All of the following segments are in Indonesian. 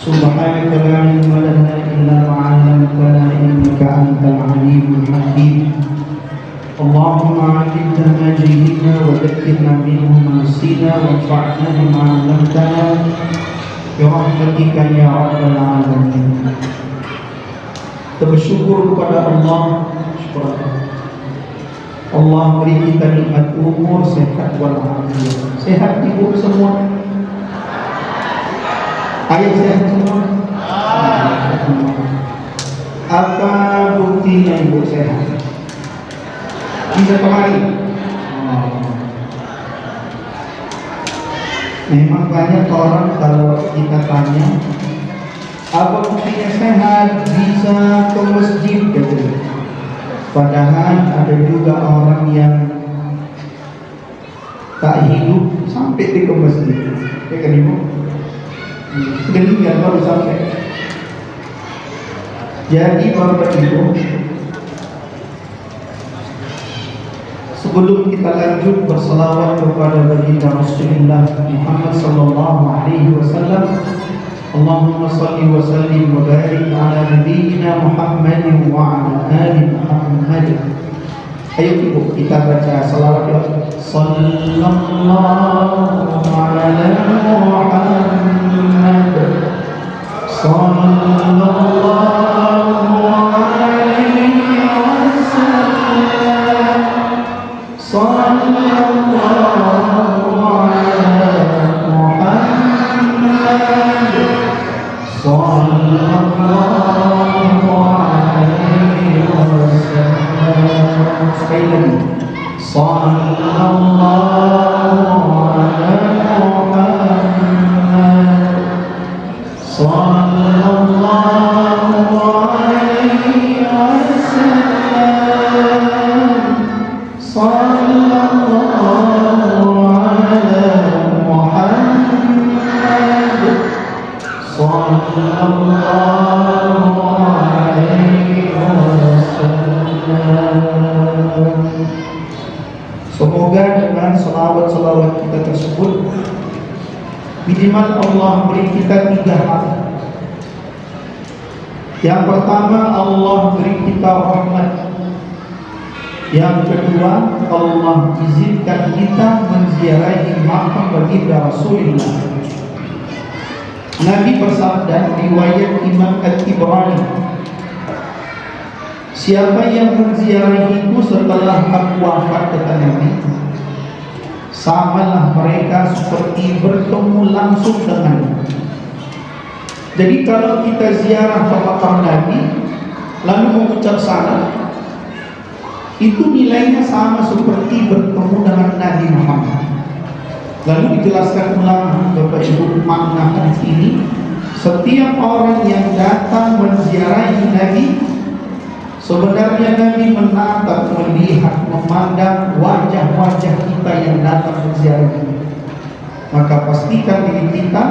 سبحانك لا علم لنا إلا ما علمتنا إنك أنت العليم الحكيم اللهم علمنا ما جهلنا وذكرنا منه ما نسينا وانفعنا بما علمتنا برحمتك ya rabbal alamin. Kita bersyukur kepada Allah. Allah beri kita nikmat umur, sehat walafiat. Sehat ibu semua? Ayah sehat semua? Apa buktinya ibu sehat? Bisa kemari? Memang banyak orang kalau kita tanya apa buktinya sehat bisa ke masjid gitu. Padahal ada juga orang yang tak hidup sampai di ke masjid. Ya kan ibu? Meninggal baru sampai. Jadi bapak ibu, sebelum kita lanjut berselawat kepada baginda Rasulullah Muhammad sallallahu alaihi wasallam, Allahumma salli wa sallim wa barik ala nabiyyina Muhammad wa ala ali Muhammad. Ayo ibu kita baca selawat ya. Sallallahu ala Muhammad sallallahu alaihi wasallam. Sallallahu ala Muhammad sallallahu alaihi wasallam. Sekali lagi. Sallallahu ala Muhammad sallallahu alaihi wasallam. Sallallahu ala Muhammad sallallahu alaihi wasallam. Semoga dengan selawat-selawat kita tersebut minimal Allah beri kita 3 hal. Yang pertama, Allah beri kita rahmat. Yang kedua, Allah izinkan kita menziarahi makam baginda Rasulullah. Nabi bersabda, riwayat Imam At-Tibrani, siapa yang menziarahiku setelah aku wafat, kata Nabi, samalah mereka seperti bertemu langsung dengannya. Jadi kalau kita ziarah ke makam Nabi lalu mengucap salam, itu nilainya sama seperti bertemu dengan Nabi Muhammad. Lalu dijelaskan ulama, Bapak Ibu, makna hadis ini, setiap orang yang datang menziarahi Nabi, sebenarnya Nabi menatap, melihat, memandang wajah-wajah kita yang datang menziarahi. Maka pastikan diri kita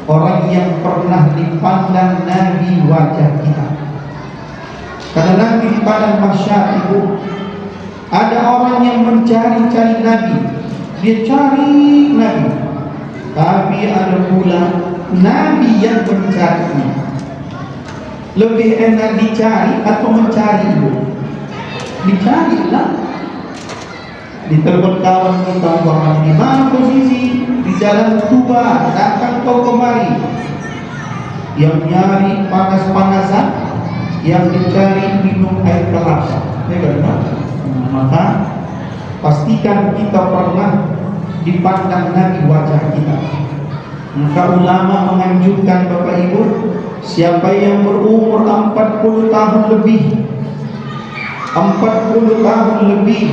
orang yang pernah dipandang Nabi wajah kita. Karena nanti di padang mahsyar ibu, ada orang yang mencari-cari Nabi, dia cari Nabi, tapi ada pula Nabi yang mencarinya. Lebih enak dicari atau mencari ibu? Dicarilah. Ditelepon kawan kita, orang di mana posisi? Di jalan Tuba, datang kau kemari. Yang nyari panas-panasan, yang dicari minum air keras. Maka pastikan kita pernah dipandang Nabi wajah kita. Maka ulama menganjurkan Bapak Ibu, siapa yang berumur 40 tahun lebih, 40 tahun lebih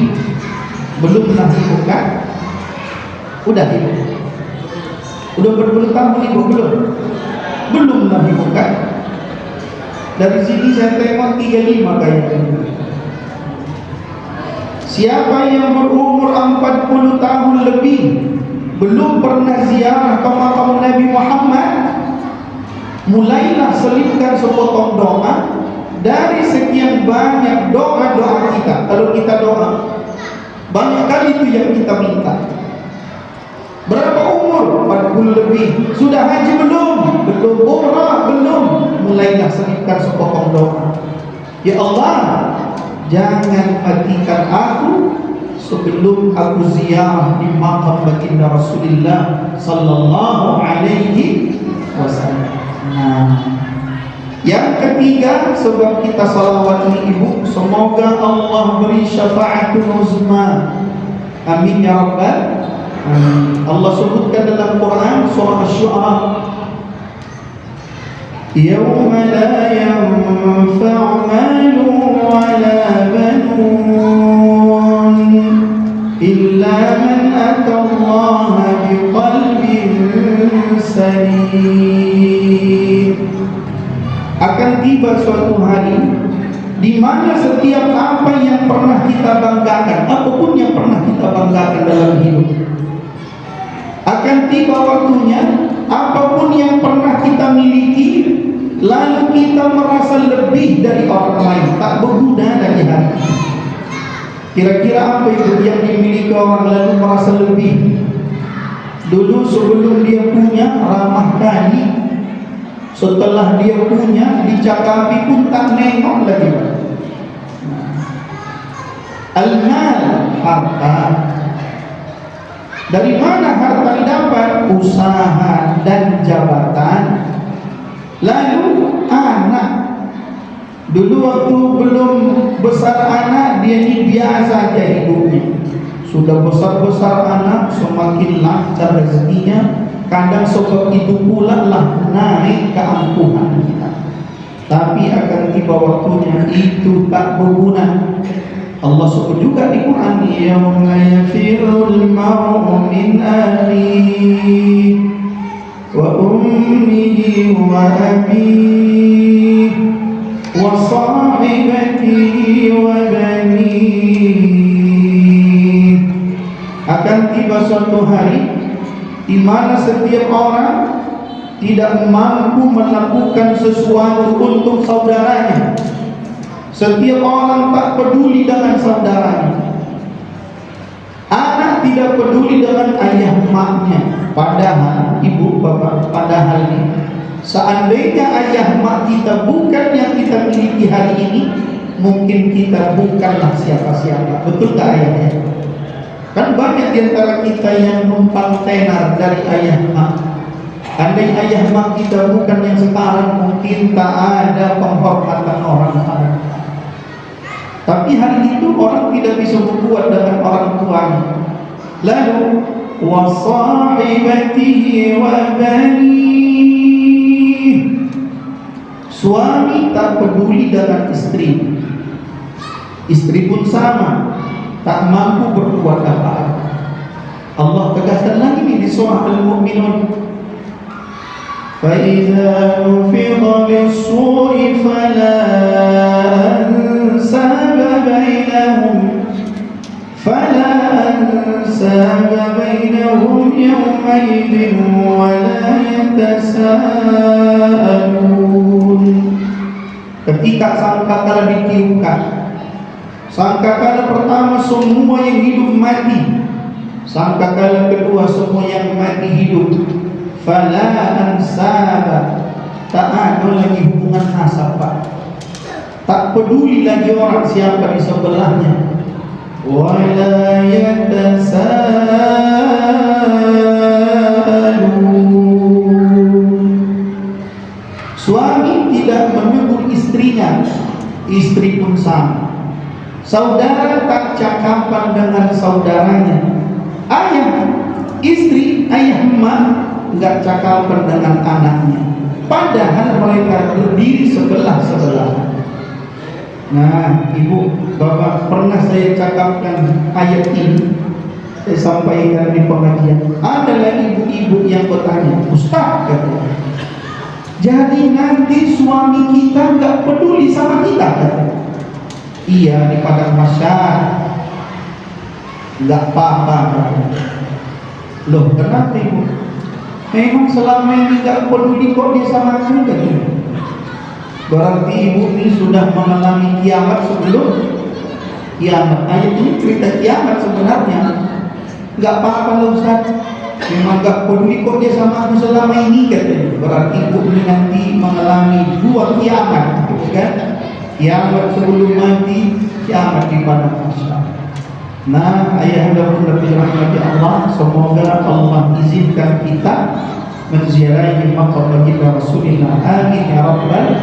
belum lahir bukan? Udah ibu? Udah berpuluh tahun ibu belum? Belum lahir bukan? Dari sini saya tengok 35 kayaknya. Siapa yang berumur 40 tahun lebih belum pernah ziarah ke makam Nabi Muhammad, mulailah selipkan sepotong doa dari sekian banyak doa-doa kita. Kalau kita doa, banyak kali itu yang kita minta. Berapa umur? 40 lebih. Sudah haji belum? Belum. Umrah mulailah selipkan sepotong doa. Ya Allah, jangan matikan aku sebelum aku ziarah di makam baginda Rasulullah sallallahu alaihi wasallam. Nah, yang ketiga, sebab kita salawati ibu, semoga Allah beri syafaatul uzma. Amin ya rabbal alamin. Allah sebutkan dalam Quran surah Asy-Syu'ara, yauma la yanfa'u malun wa la banun illa man atallaha biqalbin salim. Akan tiba suatu hari di mana setiap apa yang pernah kita banggakan, apapun yang pernah kita banggakan dalam hidup, akan tiba waktunya apapun yang pernah kita miliki, lalu kita merasa lebih dari orang lain, tak berguna dari hati. Kira-kira apa itu yang dimiliki orang lalu merasa lebih? Dulu sebelum dia punya ramah kali, setelah dia punya dicakapi pun tak nengok lagi. Al-mal, harta. Dari mana harta didapat? Usaha dan jabatan. Lalu anak. Dulu waktu belum besar anak, dia ini biasa aja hidupnya. Sudah besar-besar anak, semakin lancar rezekinya. Kadang sebab itu pula lah naik keampuhan kita. Tapi akan tiba waktunya itu tak berguna. Allah sebut juga di Quran, yauma yafirul mar'u min akhihi wa ummihi wa abihi wa sahibatihi wa banihi. Akan tiba suatu hari di mana setiap orang tidak mampu melakukan sesuatu untuk saudaranya. Setiap orang tak peduli dengan saudaranya. Anak tidak peduli dengan ayah maknya. Padahal ibu bapak, padahal seandainya ayah mak kita bukan yang kita miliki hari ini, mungkin kita bukanlah siapa-siapa. Betul tak ayahnya? Kan banyak di antara kita yang numpang tenar dari ayah mak. Andai ayah mak kita bukan yang sekarang, mungkin tak ada penghormatan orang sekarang. Tapi hari itu orang tidak bisa berbuat dengan orang tuanya. Lalu wasahibatihi wa bani. Suami tak peduli dengan istri. Istri pun sama, tak mampu berbuat apa-apa. Allah tegaskan lagi di surah Al-Mu'minun, فَإِذَا نُفِخَ بِالصُّورِ فَلَا أَنْسَابَ بَيْنَهُمْ يَوْمَئِذٍ وَلَا يَتَسَاءَلُونَ. Ketika sangkakala ditiupkan, sangkakala pertama semua yang hidup mati, sangkakala kedua semua yang mati hidup. Fala ansaba, tak ada lagi hubungan nasab, Pak. Tak peduli lagi orang siapa di sebelahnya. Wala yatasaalun. Suami tidak menegur istrinya, istri pun sama. Saudara tak cakapan dengan saudaranya. Ayah, istri, ayah emak enggak cakapan dengan anaknya. Padahal mereka berdiri sebelah-sebelah. Nah, ibu, bapak, pernah saya cakapkan ayat ini, saya sampaikan di pengajian. Ada ibu-ibu yang bertanya, Ustaz, katanya, jadi nanti suami kita enggak peduli sama kita, katanya. Iya, di padang mahsyar enggak apa-apa, katanya. Loh, kenapa ibu? Memang selama ini tidak peduli kok dia sama juga. Berarti ibu ini sudah mengalami kiamat sebelum kiamat. Ayat ini cerita kiamat sebenarnya. Enggak apa-apa loh Ustaz, memang enggak peduli kok dia sama aku selama ini, katanya. Berarti ibu ini nanti mengalami kedua kiamat, kan? Kiamat sebelum mati, kiamat di padang mahsyar. Nah, ayahanda bunda dirahmati Allah, semoga Allah izinkan kita menziarahi makam baginda Rasulullah. Amin ya rabbal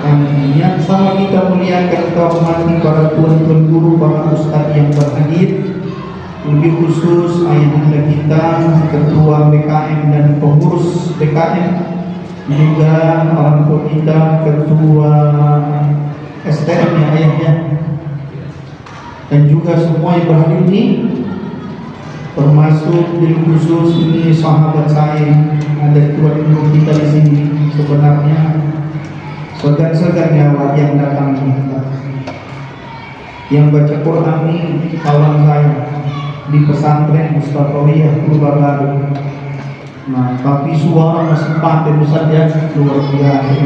alamin. Yang sama kita muliakan, kita hormati para tuan-tuan guru, para ustaz yang berhadir, lebih khusus ayahanda kita, ketua BKM dan pengurus BKM, juga orang tua kita, ketua STM yang ayahnya, dan juga semua yang berhadir ini, termasuk di khusus ini sahabat saya, ada tuan guru kita di sini. Sebenarnya segan-segan nyawa yang datang kita, yang baca Quran ini kawan saya di pesantren Mustafawiyah Purbabaru. Nah, tapi suara masih paten saja luar biasa.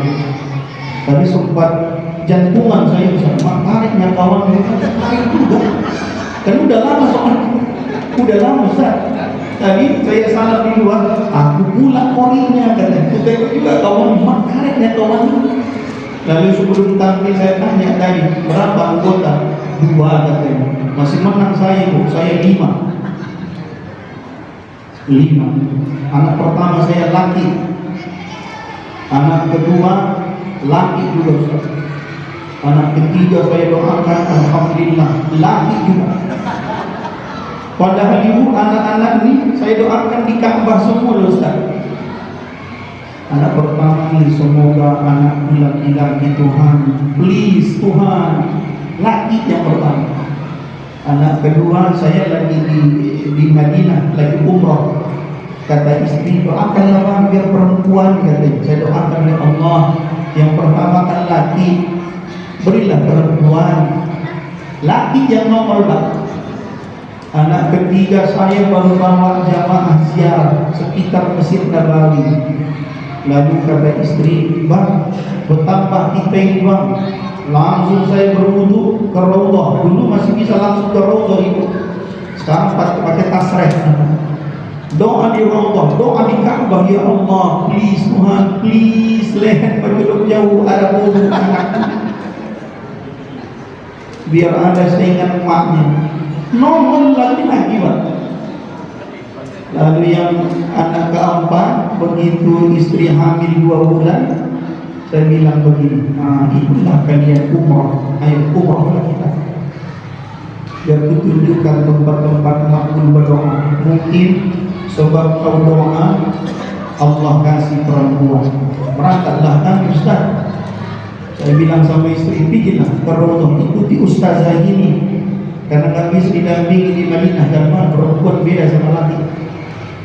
Tadi sempat jantungan saya bisa tariknya kawan tarik juga. Kan udah lama soalnya, udah lama Ustaz. Tadi saya salah di luar, aku pula korinya katanya. Kita juga kawan tariknya kawan. Lalu sebelum tampil saya tanya tadi berapa anggota? 2 katanya. Masih menang saya Bu, saya 5. Anak pertama saya laki, anak kedua laki juga Ustaz. Anak ketiga saya doakan alhamdulillah laki juga. Padahal ibu anak-anak ini saya doakan di Ka'bah semua Ustaz. Anak pertama ini semoga anak laki-laki Tuhan, please Tuhan, laki yang pertama. Anak kedua saya lagi di Madinah, lagi umrah. Kata istri, doakanlah Bang biar perempuan, katanya. Saya doakan oleh Allah, yang pertama kan laki, berilah perempuan. Laki yang nomor Bang. Anak ketiga saya baru bawa jamaah ziarah sekitar Masjid Nabawi. Lalu kata istri, Bang, betapa kita ini Bang. Langsung saya berwudu ke Raudhah. Dulu masih bisa langsung ke Raudhah itu. Sekarang pakai tasreh. Doa di Raudhah, doa di Ka'bah, ya Allah, please Tuhan, please leher bergeluk jauh ada wudu anak. Biar ada seingat emaknya. Nomor lagi Pak. Lalu yang anak keempat, begitu istri hamil 2 bulan, saya bilang begini, itulah kalian umrah, ayo umrahlah kita. Biar kutunjukkan tempat-tempat makbul berdoa. Mungkin sebab kau doa, Allah kasih perempuan. Berangkatlah kan Ustaz. Saya bilang sama istri, pergilah ke Raudhah, ikuti ustazah ini. Karena nggak bisa didampingi di Madinah, karena perempuan beda sama laki.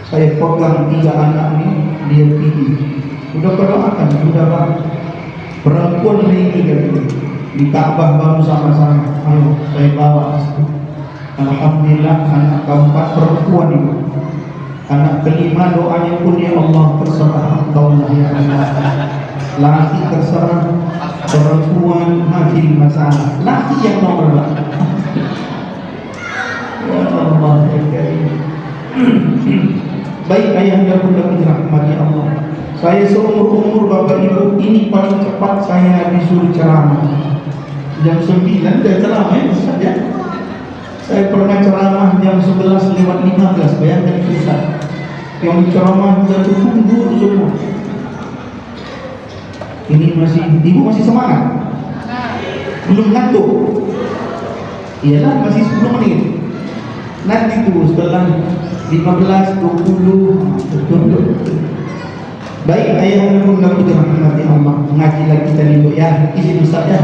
Saya pegang 3 anak ini, dia pergi. Udah berdoakan, sudah Pak. Perempuan lagi gitu. Di Ka'bah baru sama-sama. Ayo, saya bawa. Alhamdulillah anak keempat perempuan itu. Anak kelima doanya pun ya Allah terserah engkau ya Allah. Laki terserah, perempuan makin masalah. Laki yang nomor 2. Ya Allah ya Karim. Baik ayahnya bunda dirahmati Allah. Saya seumur-umur Bapak Ibu ini paling cepat saya disuruh ceramah. Jam 9 saya ceramah saja. Saya pernah ceramah jam 11:15. Bayangkan itu Ustaz. Yang ceramah juga tunggu semua. Ini ibu masih semangat? Belum ngantuk? Iyalah masih 10 menit. Nanti tuh setelah 15, 20 betul. Baik ayah dan bunda dirahmati Allah, mengajilah kita dulu ya, izin Ustaz ya.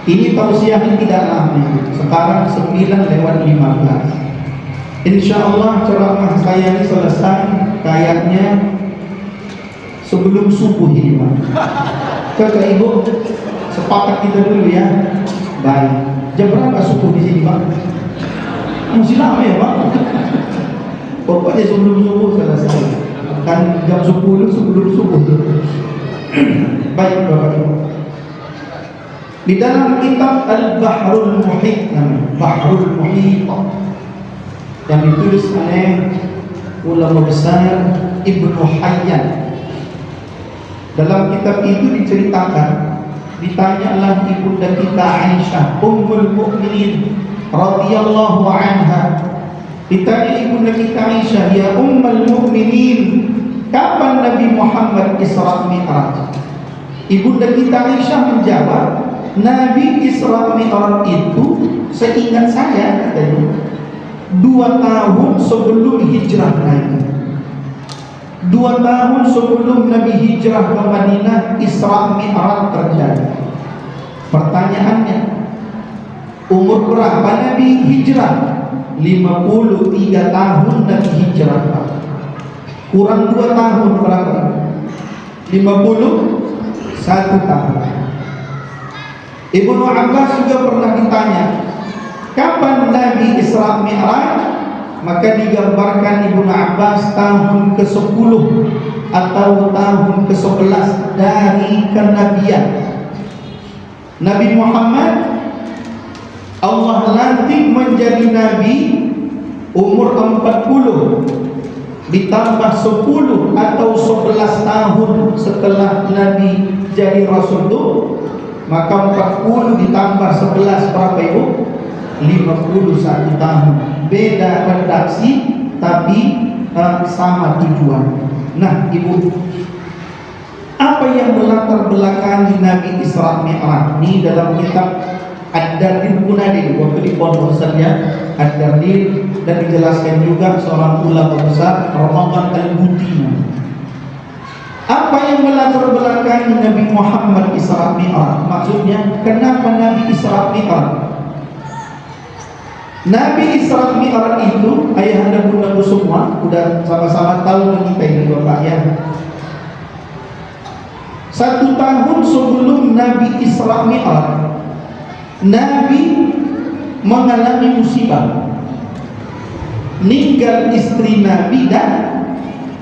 Ini tausiah tidak lama, sekarang 9:15. Insya Allah ceramah saya ini selesai kayaknya sebelum subuh ini Pak. Kakak Ibu sepakat kita dulu ya. Baik. Jam berapa subuh di sini Pak? Masih lama ya Pak. Pokoknya sebelum subuh selesai. Kan jam 10 sebelum subuh. Baik Bapak Ibu. Di dalam kitab Al-Bahrul Muhit, Bahrul Muhit yang ditulis oleh ulama besar Ibnu Hayyan. Dalam kitab itu diceritakan, ditanyalah ibunda kita Aisyah Ummul Mukminin radhiyallahu anha. Ditanya ibunda kita Aisyah, ya Ummul Mukminin, kapan Nabi Muhammad Isra Mi'raj? Ibunda kita Aisyah menjawab, Nabi Isra Mi'raj itu seingat saya katanya 2 tahun sebelum hijrah Nabi. 2 tahun sebelum Nabi hijrah ke Madinah, Isra Mi'raj terjadi. Pertanyaannya, umur berapa Nabi hijrah? 53 tahun Nabi hijrah. Kurang 2 tahun berapa? 51 tahun. Ibnu Abbas juga pernah ditanya, kapan Nabi Isra Mi'raj? Maka digambarkan Ibnu Abbas tahun ke-10 atau tahun ke-11 dari kenabian. Nabi Muhammad Allah lantik menjadi nabi umur 40 ditambah 10 atau 11 tahun setelah Nabi jadi Rasul itu, maka 40 ditambah 11 berapa Ibu? 51 tahun. Beda redaksi tapi sama tujuan. Nah Ibu, apa yang melatar belakangi Nabi Isra Mi'raj ini dalam kitab Ad-Dardir Munadin, waktu di pondok saja Ad-Dardir, dan dijelaskan juga seorang ulama besar Ramadan Al-Buti. Apa yang melatar belakangi Nabi Muhammad Isra Mi'raj? Maksudnya kenapa Nabi Isra Mi'raj? Nabi Isra Mi'raj itu, ayahanda bundaku semua udah sama-sama tahu kita ini Bapak ya. 1 tahun sebelum Nabi Isra Mi'raj, Nabi mengalami musibah. Ninggal istri Nabi dan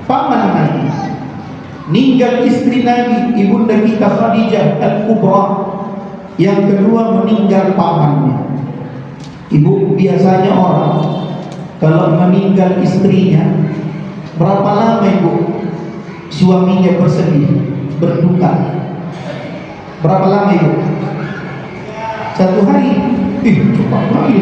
paman Nabi. Ninggal istri Nabi, ibunda kita Khadijah Al-Kubra. Yang kedua meninggal pamannya. Ibu, biasanya orang kalau meninggal istrinya, berapa lama Ibu suaminya bersedih, berduka? Berapa lama Ibu? 1 hari? Cepat kali.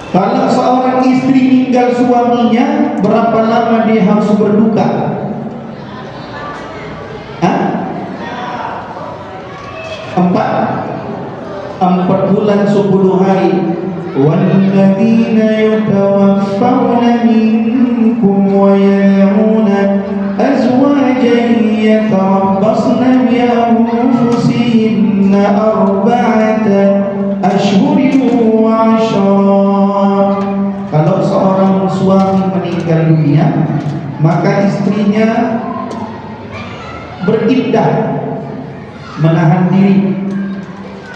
Kalau seorang istri meninggal suaminya, berapa lama dia harus berduka? 4 bulan 10 hari. Walladzina yatawaffawna minkum wa yad'una azwajan yatarabbasna bi anfusihinna 4 ashhurin wa 'ashra. Kalau seorang suami meninggal dunia, maka istrinya beriddah, menahan diri,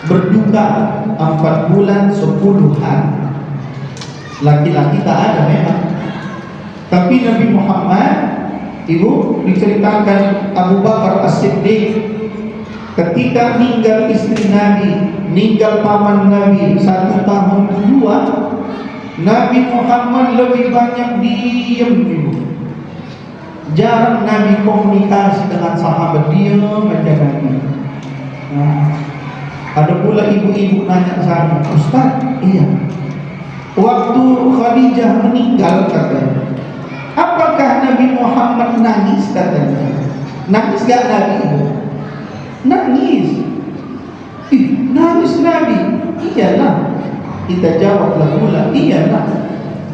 berduka 4 bulan 10 hari. Laki-laki tak ada memang. Tapi Nabi Muhammad, Ibu, diceritakan Abu Bakar As-Siddiq ketika meninggal istri Nabi, meninggal paman Nabi 1 tahun kedua, Nabi Muhammad lebih banyak diam, Ibu. Jarang Nabi komunikasi dengan sahabat, diam aja Nabi. Ada pula ibu-ibu nanya saya, Ustaz, iya, waktu Khadijah meninggal katanya, apakah Nabi Muhammad nangis katanya? Nangis gak Nabi? Nangis. Nangis Nabi? Iyalah. Kita jawablah pula, iyalah.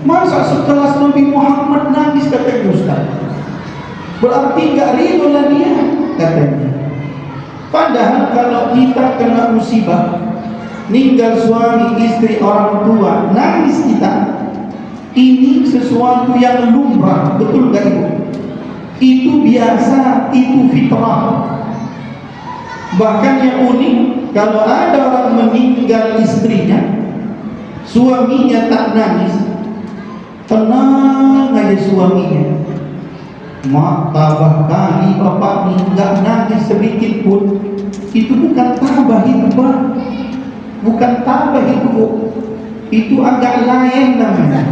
Masa setelah Nabi Muhammad nangis katanya Ustaz? Berarti gak ridho lah dia katanya. Padahal kalau kita kena musibah, meninggal suami, istri, orang tua, nangis kita, ini sesuatu yang lumrah, betul gak Ibu? Itu biasa, itu fitrah. Bahkan yang unik, kalau ada orang meninggal istrinya, suaminya tak nangis, tenang aja suaminya. Mak, tabah kali bapak ni enggak nangis sedikit pun. Itu bukan tabah itu Pak. Bukan tabah itu Bu. Itu agak lain namanya.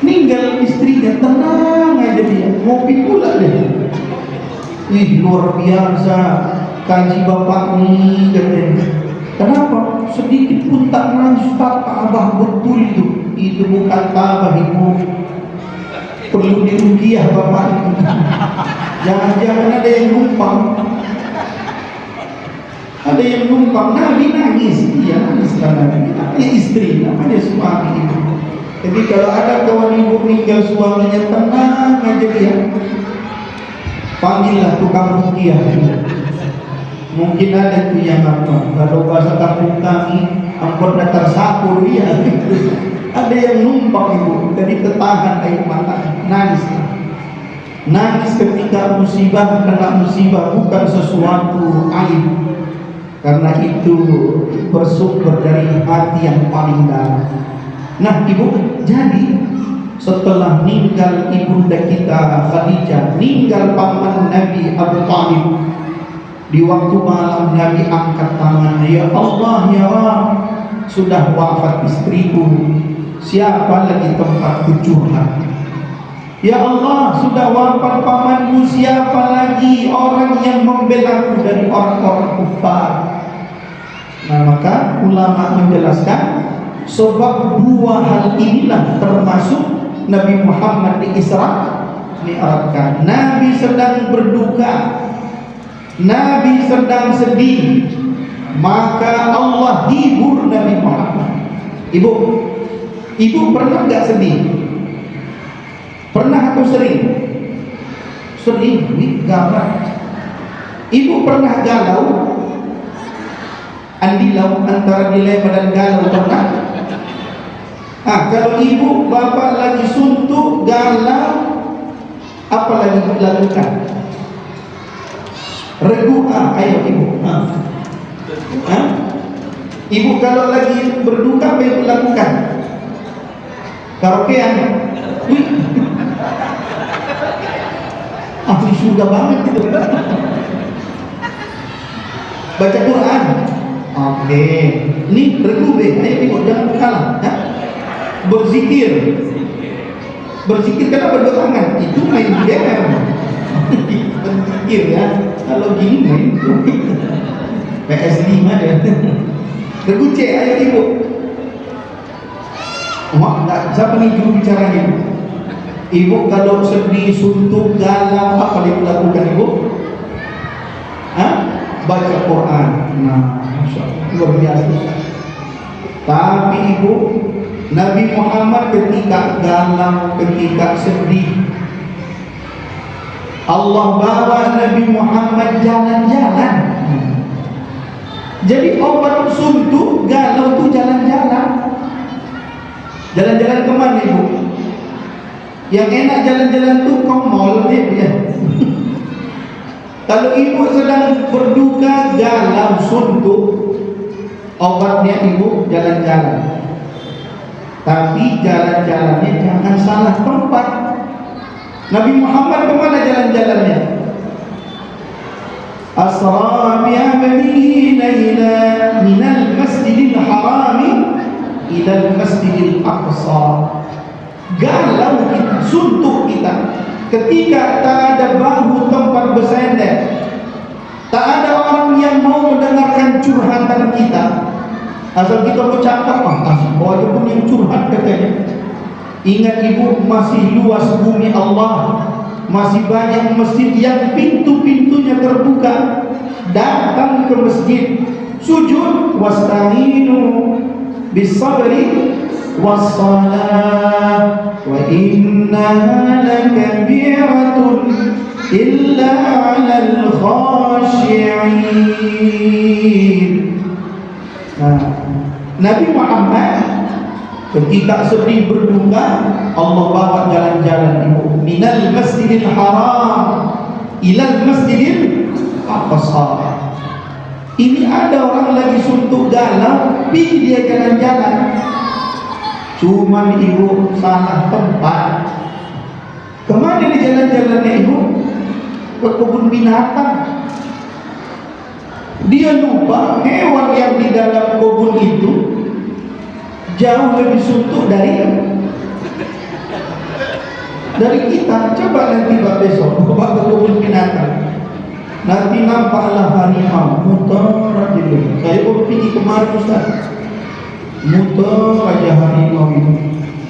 Ninggal istrinya tenang ngopi pula deh. Ih, luar biasa kaji bapak nih katanya. Kenapa? Sedikit pun tak nangis, tak tabah betul itu. Itu bukan tabah, ibu. Perlu diruqyah bapak itu. Jangan-jangan ada yang numpang. Ada yang numpang. Nabi nangis. Iya, nangis karena namanya istri, namanya suami itu. Jadi kalau ada kawan ibu meninggal suaminya, tenang aja dia. Panggillah tukang ruqyah. Mungkin ada itu yang apa? Kalau bahasa kampung kami, ampun datar sapu dia. Ada yang numpang ibu, jadi ketahan air mata, nangis. Nangis ketika musibah, kena musibah bukan sesuatu aib. Karena itu bersumber dari hati yang paling dalam. Nah ibu, jadi setelah meninggal ibunda kita Khadijah, meninggal paman Nabi Abu Talib, di waktu malam Nabi angkat tangan, ya Allah ya Rabb, sudah wafat istriku, siapa lagi tempatku curhat? Ya Allah, sudah wafat pamanku, siapa lagi orang yang membelaku dari orang-orang kufar? Nah maka ulama menjelaskan sebab dua hal inilah termasuk Nabi Muhammad di Isra Mi'rajkan. Nabi sedang berduka, Nabi sedang sedih, maka Allah hibur Nabi Muhammad. Ibu pernah gak sedih? Pernah atau sering? Sering, gambar. Ibu pernah galau? Andilau antara dilema dan galau pernah? Kalau ibu bapak lagi suntuk, galau, apa lagi dilakukan? Regu, ayo ibu. Ibu kalau lagi berduka apa yang dilakukan? Karaokean. Ahli surga banget itu. Baca Quran. Oke. Ini regu be, ayo ibu jangan kalah. Berzikir. Berzikir kenapa berdua tangan? Itu main game. Berzikir ya. Kalau gini main PS5 ya. Bergucek ayo ibu. Siapa nih juru bicaranya? Ibu kalau sedih, suntuk, galau, apa yang dilakukan ibu? Baca Quran. Nah, Masya Allah, luar biasa. Tapi ibu, Nabi Muhammad ketika galau, ketika sedih, Allah bawa Nabi Muhammad jalan-jalan. Jadi obat suntuk, galau itu jalan-jalan. Jalan-jalan kemana ibu? Yang enak jalan-jalan tuh ke mall ya. Kalau ibu sedang berduka, galau, suntuk, obatnya ibu jalan-jalan. Tapi jalan-jalannya jangan salah tempat. Nabi Muhammad kemana jalan-jalannya? Asra bi'abdihi layla minal masjidil harami ilal masjidil aqsa. Galau kita, suntuk kita ketika tak ada bahu tempat bersandar, tak ada orang yang mau mendengarkan curhatan kita. Asal kita bercakap, walaupun yang curhat katanya. Ingat ibu, masih luas bumi Allah, masih banyak masjid yang pintu-pintunya terbuka. Datang ke masjid, sujud, wasta'inu bisabri wassalah, wa innaha lakabiratun illa 'alal khashi'in. Nabi Muhammad ketika sedih berduka, Allah bawa jalan-jalan ibu, minal masjidil haram ilal masjidil aqsa. Ini ada orang lagi suntuk galau, pergi dia jalan-jalan. Cuman ibu salah tempat. Kemana dia jalan-jalannya ibu? Ke kebun binatang. Dia lupa hewan yang di dalam kebun itu jauh lebih suntuk dari Dari kita, coba nanti besok bapak ke kebun binatang, nanti nampaklah harimau muter aja dulu. Saya baru pergi kemarin Ustaz, muter aja harimau itu.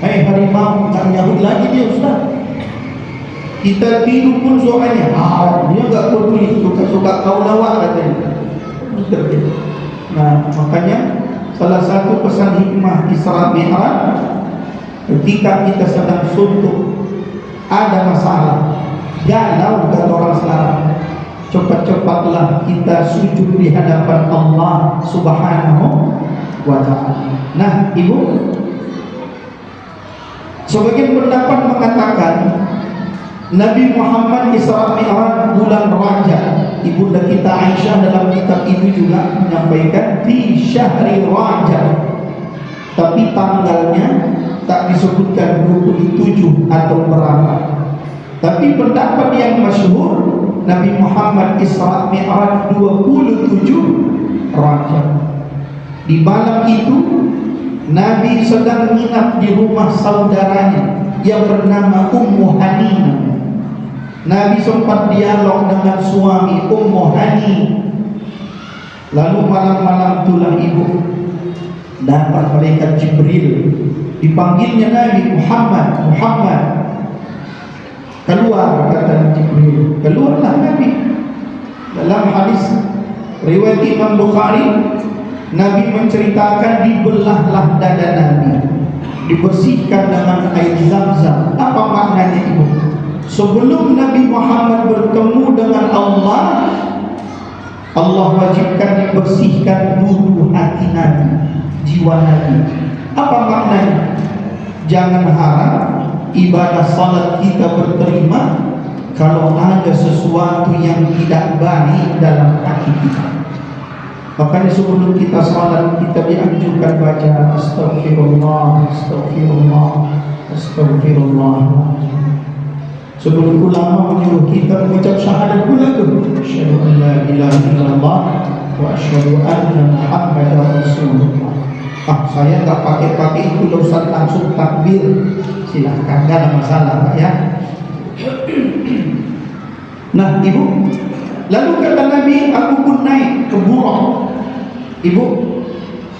Hai harimau, tak nyahut lagi dia Ustaz. Kita tidur pun suaranya, dia nggak peduli, suka-suka kau lawak katanya. Muter dia. Nah makanya salah satu pesan hikmah Isra Mi'raj, ketika kita sedang suntuk, ada masalah, galau kata orang Selarang, cepat-cepatlah kita sujud di hadapan Allah Subhanahu wa ta'ala. Nah ibu, sebagian pendapat mengatakan Nabi Muhammad Isra Mi'raj bulan Rajab. Ibunda kita Aisyah dalam kitab itu juga menyampaikan di syahri Rajab, tapi tanggalnya tak disebutkan 27 atau berapa. Tapi pendapat yang masyhur, Nabi Muhammad Isra Mi'raj 27 Rajab. Di malam itu Nabi sedang menginap di rumah saudaranya yang bernama Ummu Hanina. Nabi sempat dialog dengan suami Ummu Hani. Lalu malam-malam itulah ibu, datang malaikat Jibril, dipanggilnya Nabi Muhammad, Muhammad. Keluar kata Jibril, keluarlah Nabi. Dalam hadis riwayat Imam Bukhari, Nabi menceritakan dibelahlah dada Nabi, dibersihkan dengan air Zam-Zam. Apa maknanya ibu? Sebelum Nabi Muhammad bertemu dengan Allah, Allah wajibkan dibersihkan dulu hati Nabi, jiwa Nabi. Apa maknanya? Jangan harap ibadah salat kita berterima kalau ada sesuatu yang tidak baik dalam hati kita. Makanya sebelum kita salat, kita dianjurkan baca Astaghfirullah, Astaghfirullah, Astaghfirullah. Sebelum ulama menyuruh kita mengucap syahadat pula tu, asyhadu an la ilaha illallah wa asyhadu anna Muhammadar Rasulullah. Saya tak pakai itu, Ustaz, langsung takbir. Silahkan, gak ada masalah Pak ya. Nah ibu, lalu kata Nabi, aku pun naik ke Buraq. Ibu,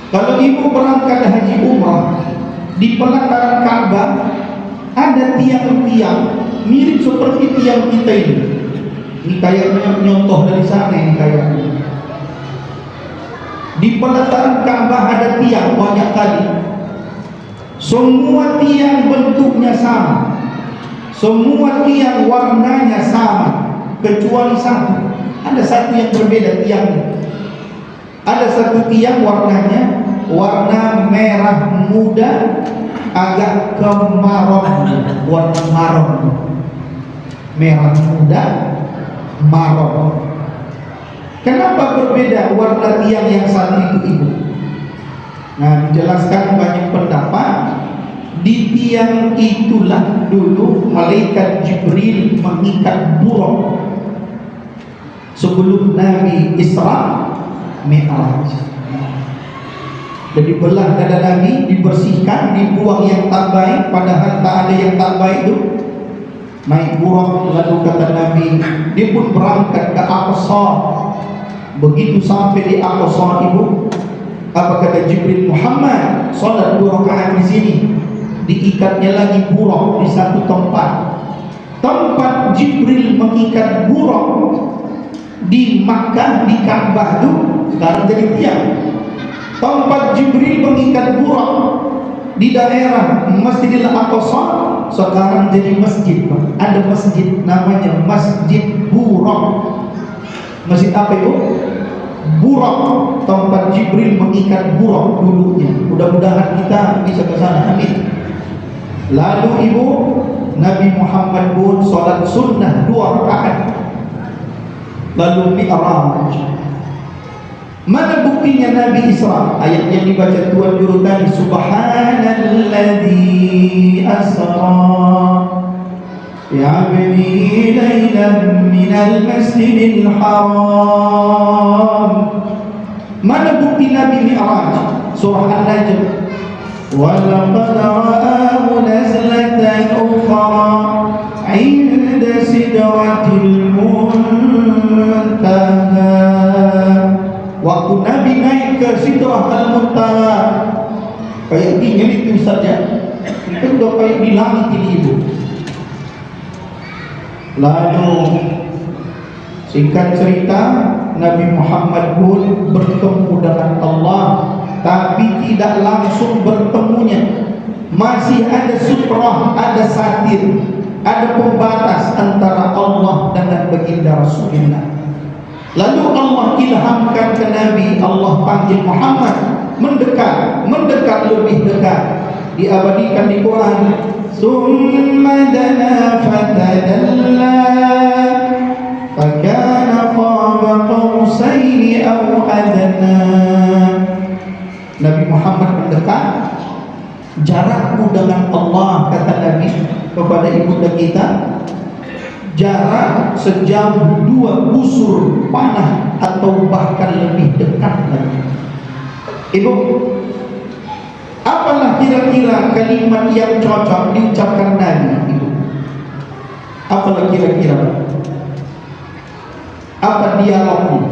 kalau ibu berangkat haji umrah, di pelataran Ka'bah ada tiang-tiang mirip seperti tiang kita ini. Ini kayaknya nyontoh dari sana ini kayaknya. Di pelataran Ka'bah ada tiang banyak kali. Semua tiang bentuknya sama, semua tiang warnanya sama, kecuali satu. Ada satu yang berbeda tiangnya. Ada satu tiang warnanya warna merah muda, agak kemaron, warna maron. Merah muda, maron. Kenapa berbeda warna tiang yang satu itu ibu? Nah, dijelaskan banyak pendapat. Di tiang itulah dulu malaikat Jibril mengikat Buraq sebelum Nabi Isra Mi'raj. Jadi belah dada Nabi, dibersihkan, dibuang yang tak baik, padahal tak ada yang tak baik itu. Naik Buraq, lalu kata Nabi, dia pun berangkat ke Aqsa. Begitu sampai di Aqsa ibu, apa kata Jibril? Muhammad, salat 2 rakaat di sini. Diikatnya lagi Buraq di satu tempat. Tempat Jibril mengikat Buraq di Makkah, di Ka'bah itu sekarang jadi tiang. Tempat Jibril mengikat Buraq di daerah Masjidil Aqsa sekarang jadi masjid. Ada masjid namanya Masjid Buraq. Masjid apa itu? Buraq, tempat Jibril mengikat Buraq dulunya. Mudah-mudahan kita bisa ke sana, amin. Lalu ibu, Nabi Muhammad pun salat sunnah 2 rakaat. Lalu Mi'raj. Mana buktinya Nabi Isra? Ayat yang dibaca Tuan Juru tadi, Subhanalladzi asra bi'abdihi laylan minal masjidil haram. Mana bukti Nabi Mi'raj? Surah An-Najm. walaqad ra'ahu nazlatan ukhra 'inda sidratil muntaha. Waktu Nabi naik ke Sidrah al-Muntaha, kayak dingin itu saja, itu udah kayak di langit ini itu. Lalu singkat cerita, Nabi Muhammad pun bertemu dengan Allah, tapi tidak langsung bertemunya. Masih ada sutrah, ada satir, ada pembatas antara Allah dengan baginda Rasulullah. Lalu Allah ilhamkan ke Nabi, Allah panggil Muhammad mendekat lebih dekat. Diabadikan di Quran, summa dana fatadalla fakana qaba qausaini aw adna. Nabi Muhammad mendekat, jarakmu dengan Allah, kata Nabi kepada ibunda kita, jarak sejauh 2 busur panah atau bahkan lebih dekat lagi. Ibu, apalah kira-kira kalimat yang cocok diucapkan Nabi, Ibu? Apalah kira-kira? Apa dialognya?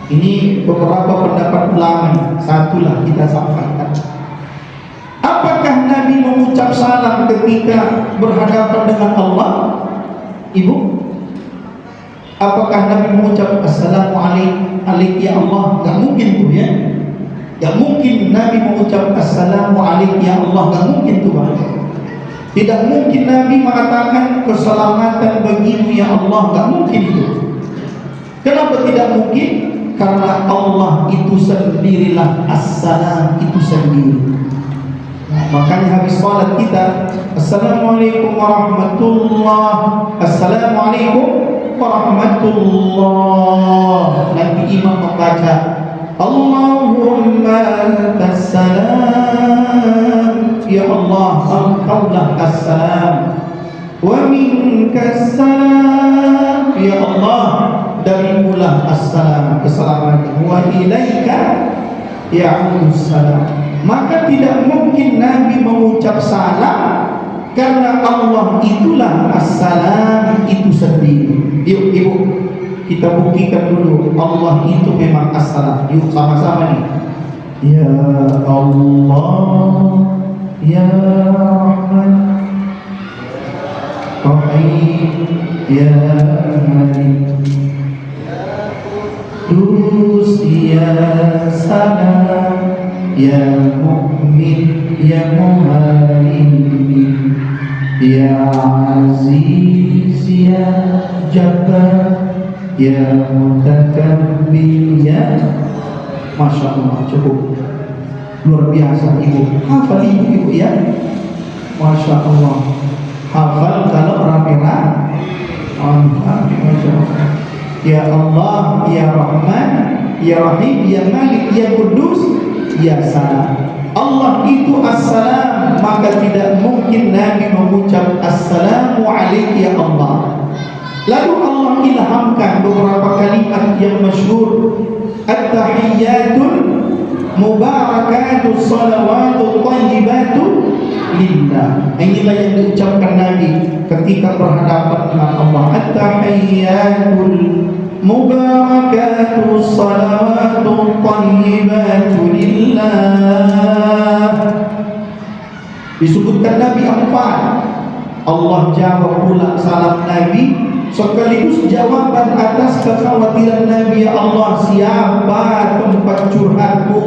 Ini beberapa pendapat ulama, satulah kita sampaikan. Apakah Nabi mengucap salam ketika berhadapan dengan Allah? Ibu, apakah Nabi mengucap Assalamualaikum ya Allah? Gak mungkin tuh ya. Gak mungkin Nabi mengucap Assalamualaikum ya Allah. Gak mungkin tuh Pak. Tidak mungkin Nabi mengatakan keselamatan bagimu ya Allah. Gak mungkin itu. Kenapa tidak mungkin? Karena Allah itu sendirilah Assalam itu sendiri. Makanya habis salat kita Assalamualaikum warahmatullah, Assalamualaikum warahmatullah. Nanti imam membaca Allahumma antassalam, ya Allah engkaulah assalam, wa minkassalam, ya Allah darimulah assalam, keselamatan, wa ilaika ya'udussalam. Maka tidak mungkin Nabi mengucap salam, karena Allah itulah assalam itu sendiri. Yuk Ibu, kita buktikan dulu Allah itu memang assalam. Yuk sama-sama nih. Ya Allah, ya Rahman, Rahim, ya Malik, Qudus, ya Salam, ya Mu'min, ya Muhaimin, ya Aziz, ya Jabbar, ya Mutakabbir, ya. Masya Allah, cukup luar biasa Ibu. Hafal Ibu ya. Masya Allah, hafal kalau rame-rame. Masya Allah. Ya Allah, ya Rahman, ya Rahim, ya Malik, ya Qudus, ya Salam. Allah itu assalam, maka tidak mungkin Nabi mengucap assalamu alaika ya Allah. Lalu Allah ilhamkan beberapa kalimat yang masyhur, at-tahiyyatul mubarakatus salawatut thayyibatu lillah. Inilah yang diucapkan Nabi ketika berhadapan dengan Allah. At-tahiyyatul mubarakatus salawatut thayyibatu lillah. Disebutkan Nabi 4. Allah jawab pula salam Nabi sekaligus jawaban atas kekhawatiran Nabi. Ya Allah, siapa tempat curhatku?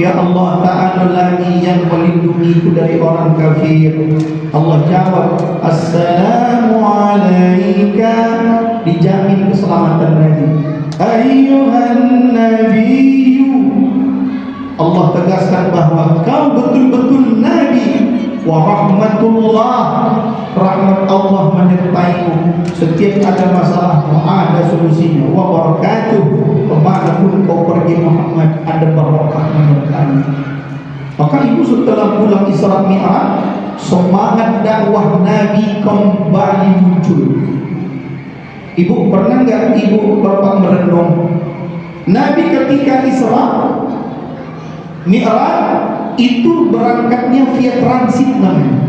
Ya Allah, tak ada lagi yang melindungiku dari orang kafir. Allah jawab assalamu alaika, dijamin keselamatan Nabi. Ayyuhan nabiyyu, Allah tegaskan bahwa kau betul-betul Nabi. Wa rahmatullah, rahmat Allah menyertaimu. Setiap ada masalah ada solusinya. Wa barakatuh, kemanapun kau pergi Muhammad ada barakah menyertai. Maka Ibu setelah pulang Isra Mi'raj, semangat dakwah Nabi kembali muncul. Ibu pernah nggak Ibu Bapak merenung Nabi ketika Isra Mi'raj itu berangkatnya via transit namanya.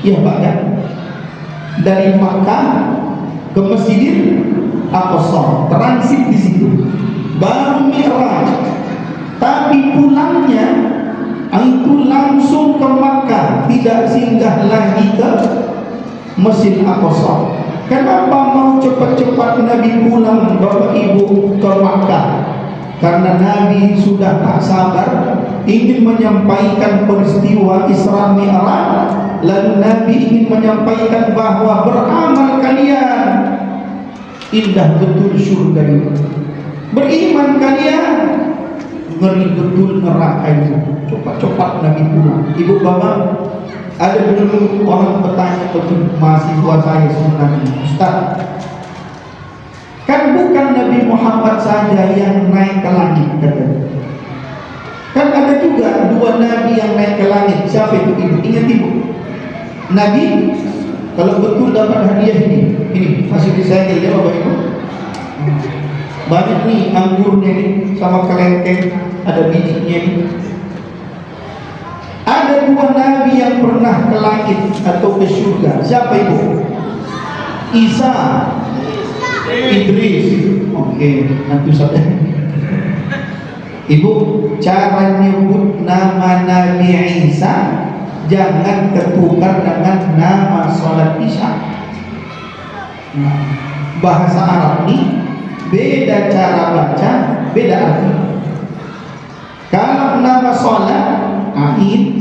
Ya Pak kan? Dari Makkah ke Masjidil Aqsa, transit di situ. Baru Mi'raj. Tapi pulangnya itu langsung ke Makkah, tidak singgah lagi ke Masjid Aqsa. Kenapa mau cepat-cepat Nabi pulang Bapak Ibu ke Makkah? Karena Nabi sudah tak sabar ingin menyampaikan peristiwa Isra Mi'raj, lalu Nabi ingin menyampaikan bahwa beramal kalian indah betul surga itu, beriman kalian ngeri betul neraka itu. Cepat-cepat Nabi pulang. Ibu bapak, ada dulu orang bertanya ke mahasiswa saya sebenarnya, Ustaz, kan bukan Nabi Muhammad saja yang naik ke langit, katanya. Kan ada juga dua Nabi yang naik ke langit. Siapa itu ibu? Ingat ibu? Nabi, kalau betul dapat hadiah ini masih disegel ya Bapak Ibu. Banyak nih anggurnya nih sama kelengkeng, ada bijinya nih. Ada dua Nabi yang pernah ke langit atau ke surga. Siapa ibu? Isa, Idris. Oke, nanti saja. Ibu, cara nyebut nama Nabi Isa jangan tertukar dengan nama sholat Isya. Bahasa Arab ini beda cara baca, beda arti. Kalau nama sholat Ain,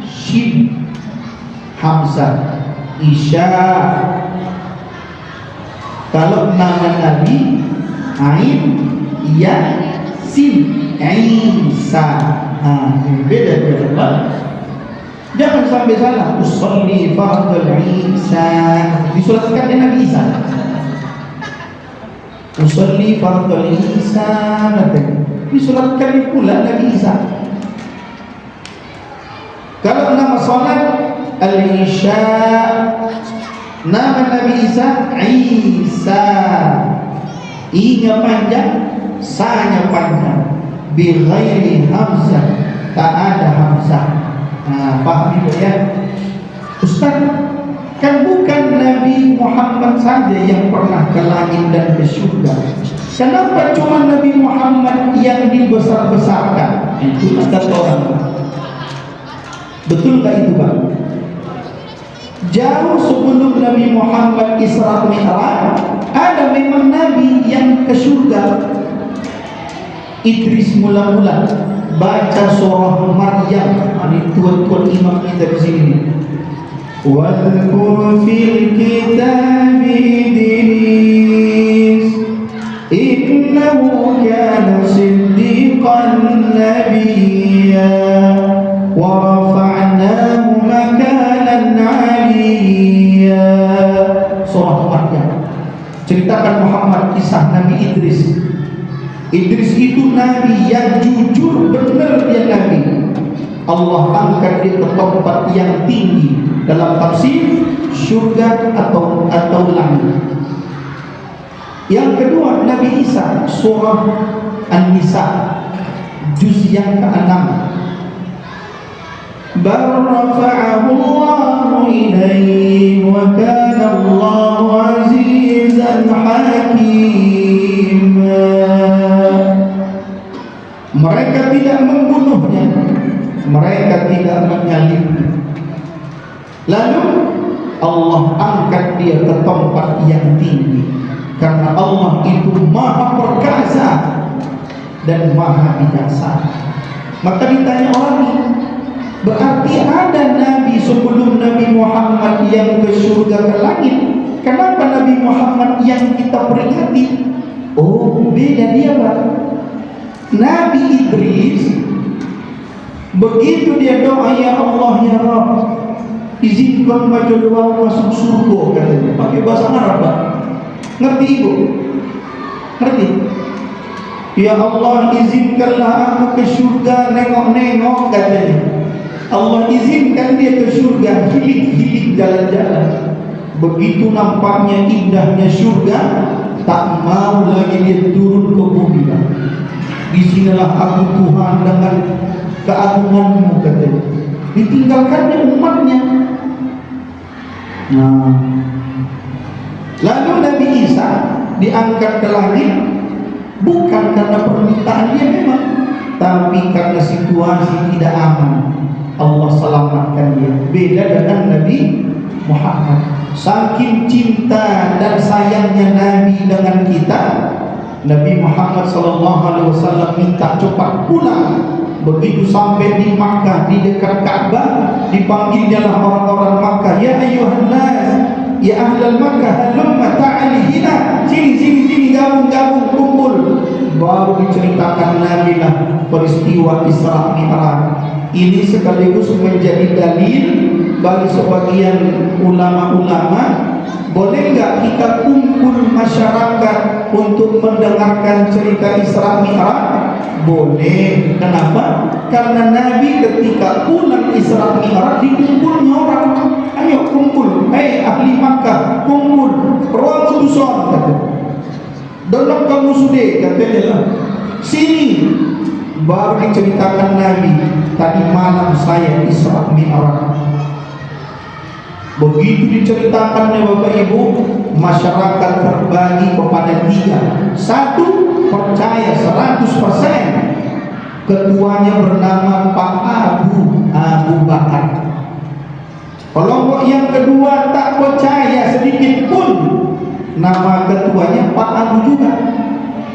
Shin, Hamzah, Isya. Kalau nama Nabi Ain, Ya, Sin, Isa. Beda-beda. Jangan sampai salah. Usolli fardul Isa, disulatkan dengan Nabi Isa. Usolli fardul Isa, disulatkan pula Nabi Isa. Kalau nama salat Al-Isya, nama Nabi Isa Isa. I-nya panjang, sa-nya panjang, bi ghairi hamzah, tak ada hamzah. Nah, paham itu ya? Ustaz, kan bukan Nabi Muhammad saja yang pernah ke langit dan ke surga. Kenapa cuma Nabi Muhammad yang dibesar-besarkan? Itu kata orang. Betul tak itu Pak? Jauh sebelum Nabi Muhammad Isra Mi'raj, ada memang Nabi yang ke surga. Idris mula-mula baca surah Maryam. Ini tuan-tuan imam kita di sini. Wadhkur fil kitab Idris innahu kana siddiqan nabiyya wa rafa'nahu makanan 'aliyya. Surah Maryam ceritakan Muhammad kisah Nabi Idris. Idris itu Nabi yang jujur, benar dia Nabi. Allah angkat dia ke tempat yang tinggi dalam tafsir surga atau langit. Yang kedua Nabi Isa, surah An-Nisa juz yang ke-6. Bal rafa'ahu Allahu ilaihi wa kana Allahu azizan hakim. Mereka tidak membunuhnya, mereka tidak menyalibnya. Lalu Allah angkat dia ke tempat yang tinggi, karena Allah itu maha perkasa dan maha bijaksana. Maka ditanya orang ini, berarti ada Nabi sebelum Nabi Muhammad yang ke surga ke langit. Kenapa Nabi Muhammad yang kita peringati? Oh, beda dia Pak. Nabi Idris begitu dia doa, ya Allah ya Rabb, izinkan baca doa masuk surga, katanya pakai bahasa Arab Pak. Ngerti ibu? Ngerti? Ya Allah izinkanlah aku ke surga, nengok-nengok, katanya. Allah izinkan dia ke surga, hilik-hilik jalan-jalan. Begitu nampaknya indahnya surga, tak mau lagi dia turun ke bumi. Disinilah aku Tuhan dengan keagunganmu katanya. Ditinggalkannya umatnya. Nah, lalu Nabi Isa diangkat ke langit bukan karena permintaan dia memang, tapi karena situasi tidak aman. Allah selamatkan dia. Beda dengan Nabi Muhammad. Saking cinta dan sayangnya Nabi dengan kita, Nabi Muhammad SAW minta cepat pulang. Begitu sampai di Makkah, di dekat Ka'bah, dipanggilnya orang-orang Makkah, ya ayyuhan nas, ya ahlal Makkah, halumma ta'alihina, sini gabung kumpul. Baru diceritakan Nabi lah peristiwa Isra Mi'raj. Ini sekaligus menjadi dalil bagi sebagian ulama-ulama, boleh nggak kita kumpul masyarakat untuk mendengarkan cerita Isra Mi'raj? Boleh. Kenapa? Karena Nabi ketika pulang Isra Mi'raj dikumpulnya orang. Ayo kumpul, hei ahli Makkah, kumpul. Ruang utusan kata. Donok kamu sudah katanya. Sini. Baru diceritakan Nabi, tadi malam saya Isra Mi'raj. Begitu diceritakannya Bapak Ibu, masyarakat terbagi kepada tiga. Satu, percaya 100%. Ketuanya bernama Pak Abu Bakar. Kelompok yang kedua tak percaya sedikit pun. Nama ketuanya Pak Abu juga,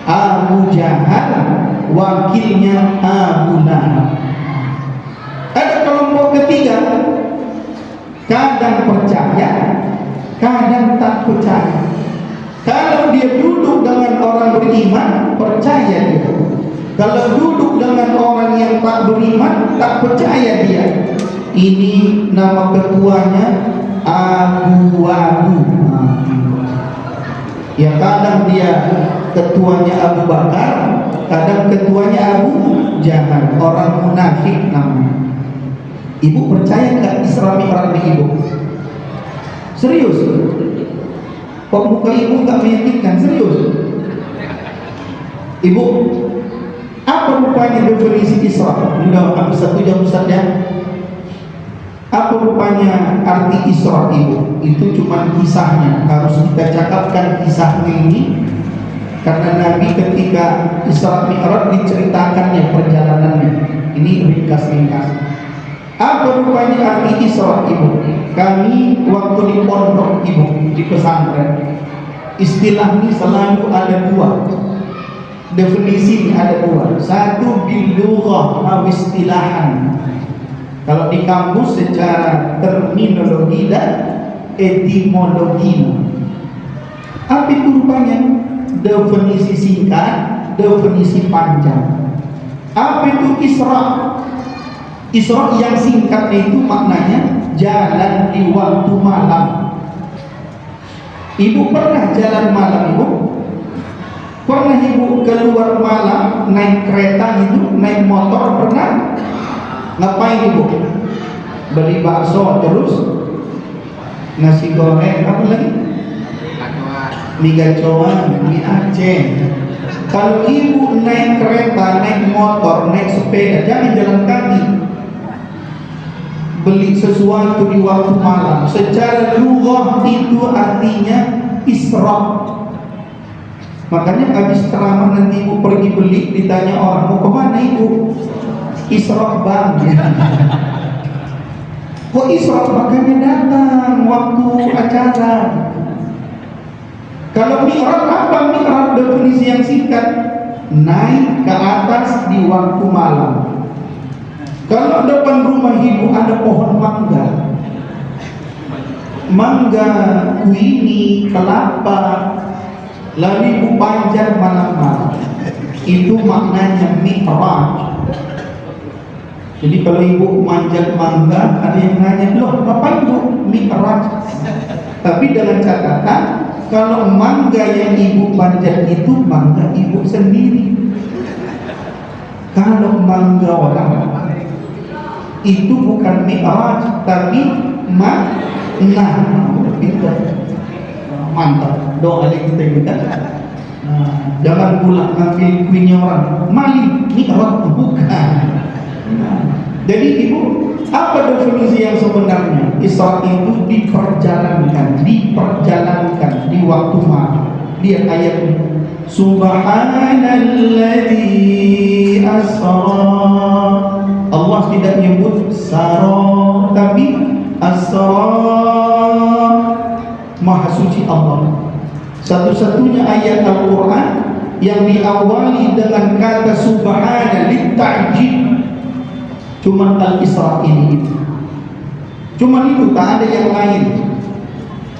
Abu Jahal, wakilnya Abu Lahab. Ada kelompok ketiga, kadang percaya, kadang tak percaya. Kalau dia duduk dengan orang beriman, percaya dia. Kalau duduk dengan orang yang tak beriman, tak percaya dia. Ini nama ketuanya Abu. Ya, kadang dia ketuanya Abu Bakar, kadang ketuanya Abu Jahal, orang munafik namanya. Ibu percaya nggak Isra Mi'raj Ibu? Serius? Kok muka ibu nggak meyakinkan? Serius? Ibu, apa rupanya definisi Isra? Udah habis 1 jam Ustaz ya. Apa rupanya arti Isra Ibu? Itu cuma kisahnya. Harus kita cakapkan kisahnya ini, karena Nabi ketika Isra Mi'raj diceritakannya perjalanannya. Ini ringkas-ringkas. Apa rupanya arti Isra Ibu? Kami waktu di pondok Ibu, di pesantren, istilah ini selalu ada dua. Definisi ada dua. Satu bilughah atau istilahan. Kalau di kampus secara terminologi dan etimologi. Apa itu rupanya? Definisi singkat, definisi panjang. Apa itu Isra? Isra yang singkatnya itu maknanya jalan di waktu malam. Ibu pernah jalan malam Ibu? Pernah Ibu keluar malam naik kereta itu, naik motor pernah? Ngapain Ibu? Beli bakso terus nasi goreng, apa lagi? Mie gacoan, mie Aceh. Kalau Ibu naik kereta, naik motor, naik sepeda, jangan jalan kaki. Beli sesuatu di waktu malam. Secara lughah itu artinya Isra. Makanya habis ceramah nanti Ibu pergi beli, ditanya orang mau kemana Ibu? Isra bang. Kok Isra? Makanya datang waktu acara. Kalau Mi'raj apa? Mi'raj definisi yang singkat, naik ke atas di waktu malam. Kalau depan rumah Ibu ada pohon mangga, kuini, kelapa, lalu Ibu panjat malam-malam. Itu maknanya Mi'raj. Jadi kalau Ibu manjat mangga, ada yang nanya, loh ngapain Bu Mi'raj? Tapi dengan catatan, kalau mangga yang Ibu panjat itu mangga Ibu sendiri. Kalau mangga orang itu bukan Mi'raj, tapi makna. Mantap. Doa kita minta. Jangan pula ngambil kuenya orang. Maling Mi'raj bukan. Jadi ibu, apa definisi yang sebenarnya? Isra itu diperjalankan di waktu malam. Lihat ayat ini. Subhanalladzi asra. Allah tidak menyebut sara, tapi asra. Maha suci Allah. Satu-satunya ayat Al-Quran yang diawali dengan kata subhana litta'jib cuma Al-Isra ini. Cuma itu, tak ada yang lain.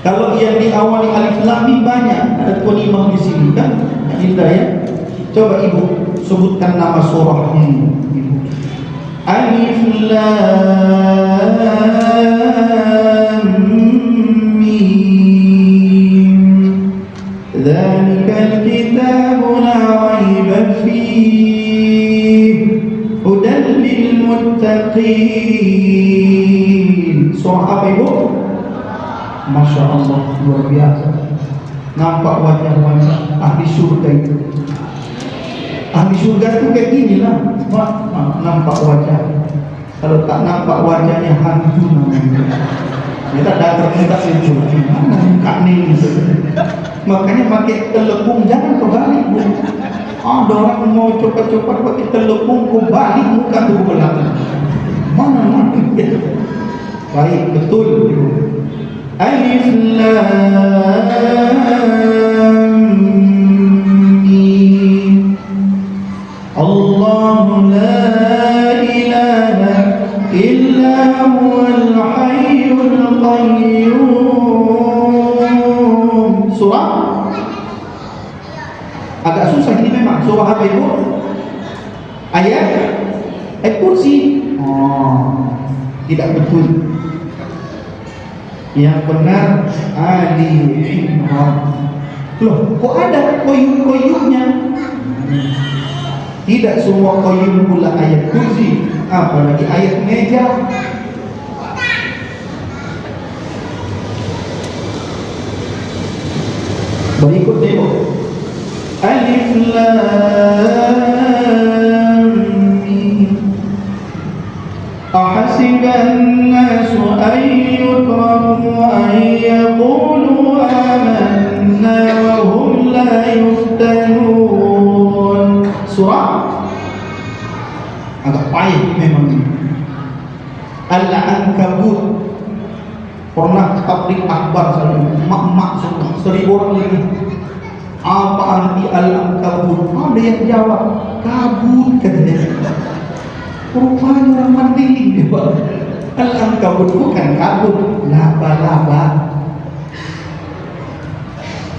Kalau yang diawali alif lam mim banyak, ada tuan imam di sini kan, indah ya. Coba ibu sebutkan nama surahnya ibu. Alif lam mim. Dzalikal kitabu la raiba fihi hudan lil muttaqin. Surah apa ibu? Masya Allah, luar biasa. Nampak wajah-wajah ahli surga itu. Ahli surga itu kayak gini lah, nampak wajah. Kalau tak nampak wajahnya hantu namanya. Kita datang minta itu, mana muka nih? Makanya pakai telepon jangan kebalik bu. Ada orang mau cepat-cepat pakai telepon kebalik muka tu ke belakang. Mana? Baik, betul ibu. Alif lam mim. Allahu la ilaha illa huwal hayyul qayyum. Surah agak susah ini memang. Surah apa ibu? Ayat kursi. Oh, tidak betul. Yang benar Ali Imran. Loh, kok ada koyum-koyumnya? Tidak semua koyum pula ayat kursi, apalagi ayat meja. Berikut tengok. Alif lam mim. Ahasiban nasu an yutraku an yaqulu amanna wa hum la yuftanun. Surah agak payah memang ini. Al-Ankabut. Pernah tablik akbar saya, mak-mak semua 1000 orang lagi. Apa arti Al-Ankabut? Ada yang jawab kabut katanya. Rupanya orang Mandailing dia Pak. Al-Ankabut bukan kabut, laba-laba.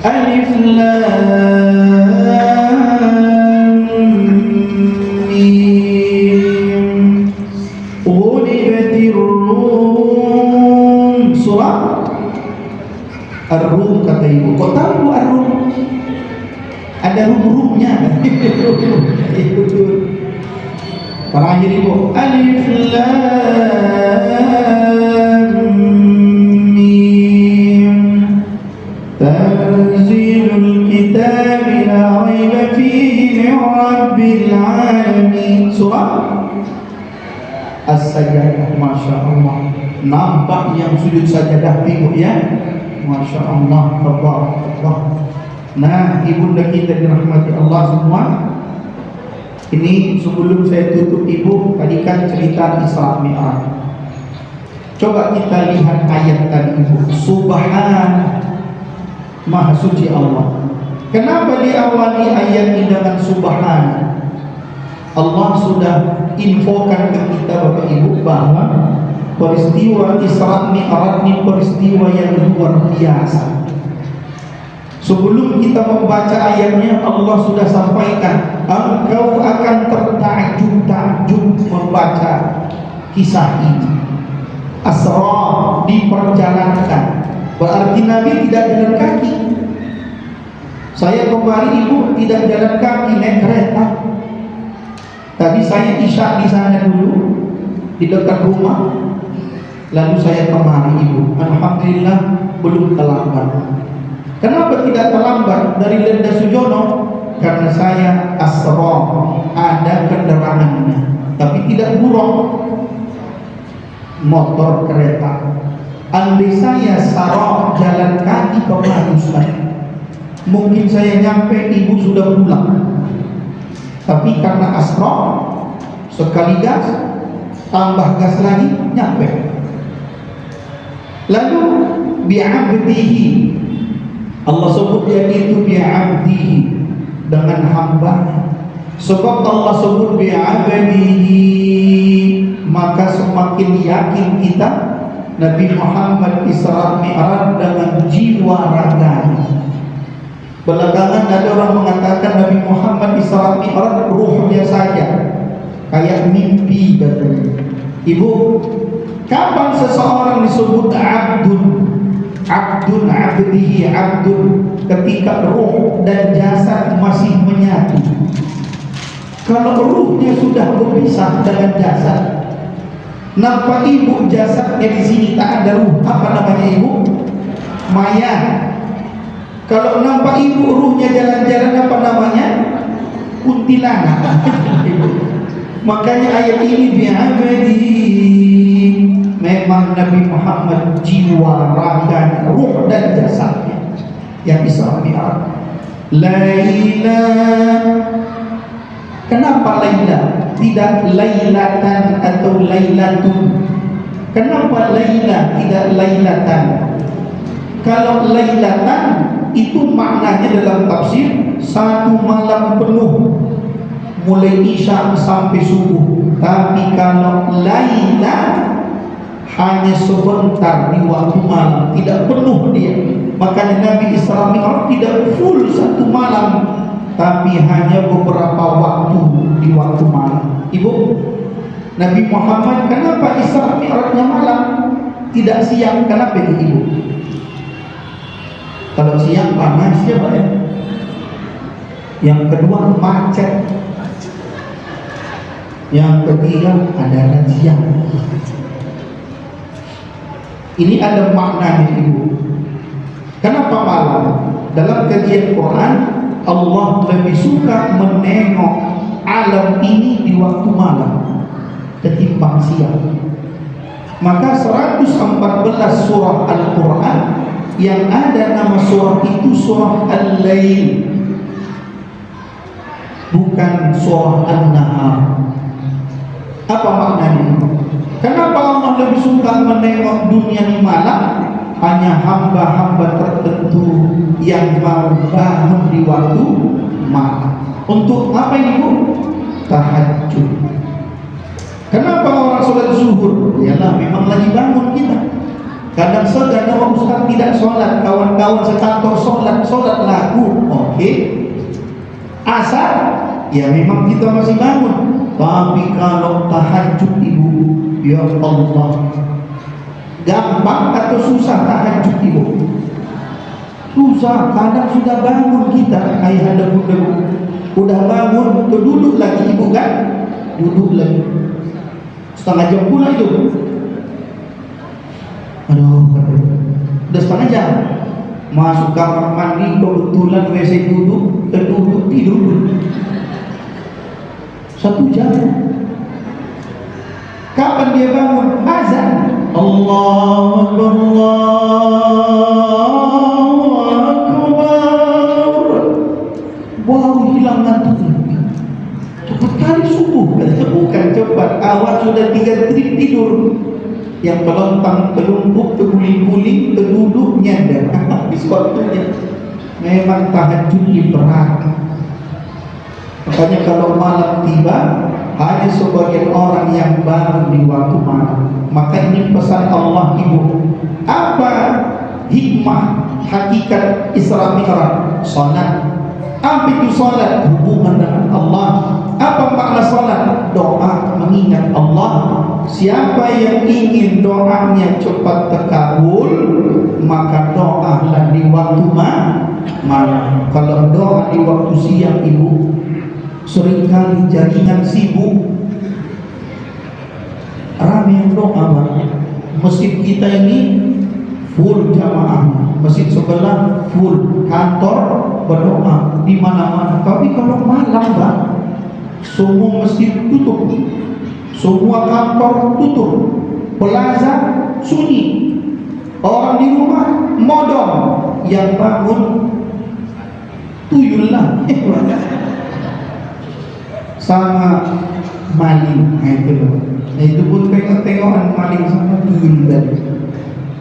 Alif lam mim. Ghulibatir Rum. Surah Ar-Rum kata ibu. Kau tahu Ar-Rum? Ada rum-rumnya. Terakhir ibu. Alif lam mim. Tanzilul kitab la raiba fihi min rabbil alamin. Surah As-Sajdah. Masya Allah. Nampak yang sujud sajadah ibu ya. Masya Allah. Tabarakallah. Nah, ibunda kita dirahmati Allah semua. Ini sebelum saya tutup ibu, tadi kan cerita Isra Mi'raj. Coba kita lihat ayat tadi ibu. Subhan, Maha Suci Allah. Kenapa diawali ayat ini dengan Subhan? Allah sudah infokan ke kita Bapak Ibu bahwa peristiwa Isra Mi'raj ini peristiwa yang luar biasa. Sebelum kita membaca ayatnya, Allah sudah sampaikan, engkau akan tertakjub-takjub membaca kisah ini. Asra, diperjalankan. Berarti Nabi tidak jalan kaki. Saya kemarin ibu tidak jalan kaki, naik kereta. Tadi saya isya di sana dulu, di dekat rumah. Lalu saya kemari ibu. Alhamdulillah belum terlambat. Kenapa tidak terlambat dari Lenda Sujono? Karena saya asra, ada kendaraannya. tapi tidak buruk. Motor, kereta. Andai saya sarok jalan kaki ke Ustaz, mungkin saya nyampe ibu sudah pulang. Tapi karena asra, sekali gas, tambah gas lagi, nyampe. Lalu bi'abdihi, Allah sebut dia itu bi'abdihi, dengan hambanya. Sebab Allah sebut bi'abdihi, maka semakin yakin kita Nabi Muhammad Isra Mi'raj dengan jiwa raganya. Belakangan ada orang mengatakan Nabi Muhammad Isra Mi'raj ruhnya saja, kayak mimpi katanya. Ibu, kapan seseorang disebut abdun? Abdun, abdihi, abdun, ketika ruh dan jasad masih menyatu. Kalau ruhnya sudah berpisah dengan jasad, nampak ibu jasadnya di sini tak ada ruh, apa namanya ibu? Mayat. Kalau nampak ibu ruhnya jalan-jalan, apa namanya? Kuntilanak. Makanya ayat ini bi'abadi, memang Nabi Muhammad jiwa, raga, ruh dan jasadnya yang Isra Mi'raj. Laila, kenapa Laila? Tidak Lailatan atau Lailatun. Kenapa Laila tidak Lailatan? Kalau Lailatan itu maknanya dalam tafsir satu malam penuh, mulai isya sampai subuh. Tapi kalau Laila hanya sebentar di waktu malam, tidak penuh dia. Makanya Nabi Isra Mi'raj tidak full satu malam, tapi hanya beberapa waktu di waktu malam. Ibu, Nabi Muhammad kenapa Isra Mi'rajnya malam, tidak siang? Kenapa itu ibu? Kalau siang panas ya Pak ya. Yang kedua macet. Yang ketiga ada razia. Ini ada maknanya ibu. Kenapa malam? Dalam kajian Quran, Allah lebih suka menengok alam ini di waktu malam ketimbang siang. Maka 114 surah Al-Quran yang ada nama surah itu surah Al-Lail, bukan surah An-Nahar. Apa maknanya? Kenapa Allah lebih suka menengok dunia di malam? Hanya hamba-hamba tertentu yang mau bangun di waktu malam. Untuk apa ini bu? Tahajud. Kenapa orang sholat zuhur? Yalah memang lagi bangun kita. Kadang sedang Ustaz tidak sholat, kawan-kawan sekantor sholat lagu. Oke. Asar, ya memang kita masih bangun. Tapi kalau tahajud ibu, ya Allah, gampang atau susah tahajud ibu? Susah. Kadang sudah bangun kita, ayah ada bunda, udah bangun, tuh duduk lagi ibu kan? Duduk lagi. Setengah jam pula itu. Aduh, udah setengah jam. Masuk kamar mandi, kebetulan WC duduk, tidur. 1 jam. Kapan dia bangun? Azan. Allahu Akbar, Allahu Akbar. Wow, hilang ngantuknya. Cepat kali subuh. Bukan cepat, awak sudah 3 trip tidur. Yang pelontang, telungkup, terguling-guling, terduduk, nyadar. Habis waktunya. Memang tahajud berat. Makanya kalau malam tiba, hanya sebagian orang yang bangun di waktu malam. Maka ini pesan Allah ibu. Apa hikmah hakikat Isra Mi'raj? Salat. Apa itu salat? Hubungan dengan Allah. Apa makna salat? Doa mengingat Allah. Siapa yang ingin doanya cepat terkabul, maka doalah di waktu malam. Kalau doa di waktu siang ibu, seringkali jaringan sibuk, ramai yang doa. Masjid kita ini full jamaah, masjid sebelah full, kantor berdoa di mana-mana. Tapi kalau malam semua masjid tutup. semua kantor tutup, plaza sunyi, orang di rumah modal, yang bangun tuyul lah sama maling. Itu pun tengok-tengokan maling sama tuyul tadi.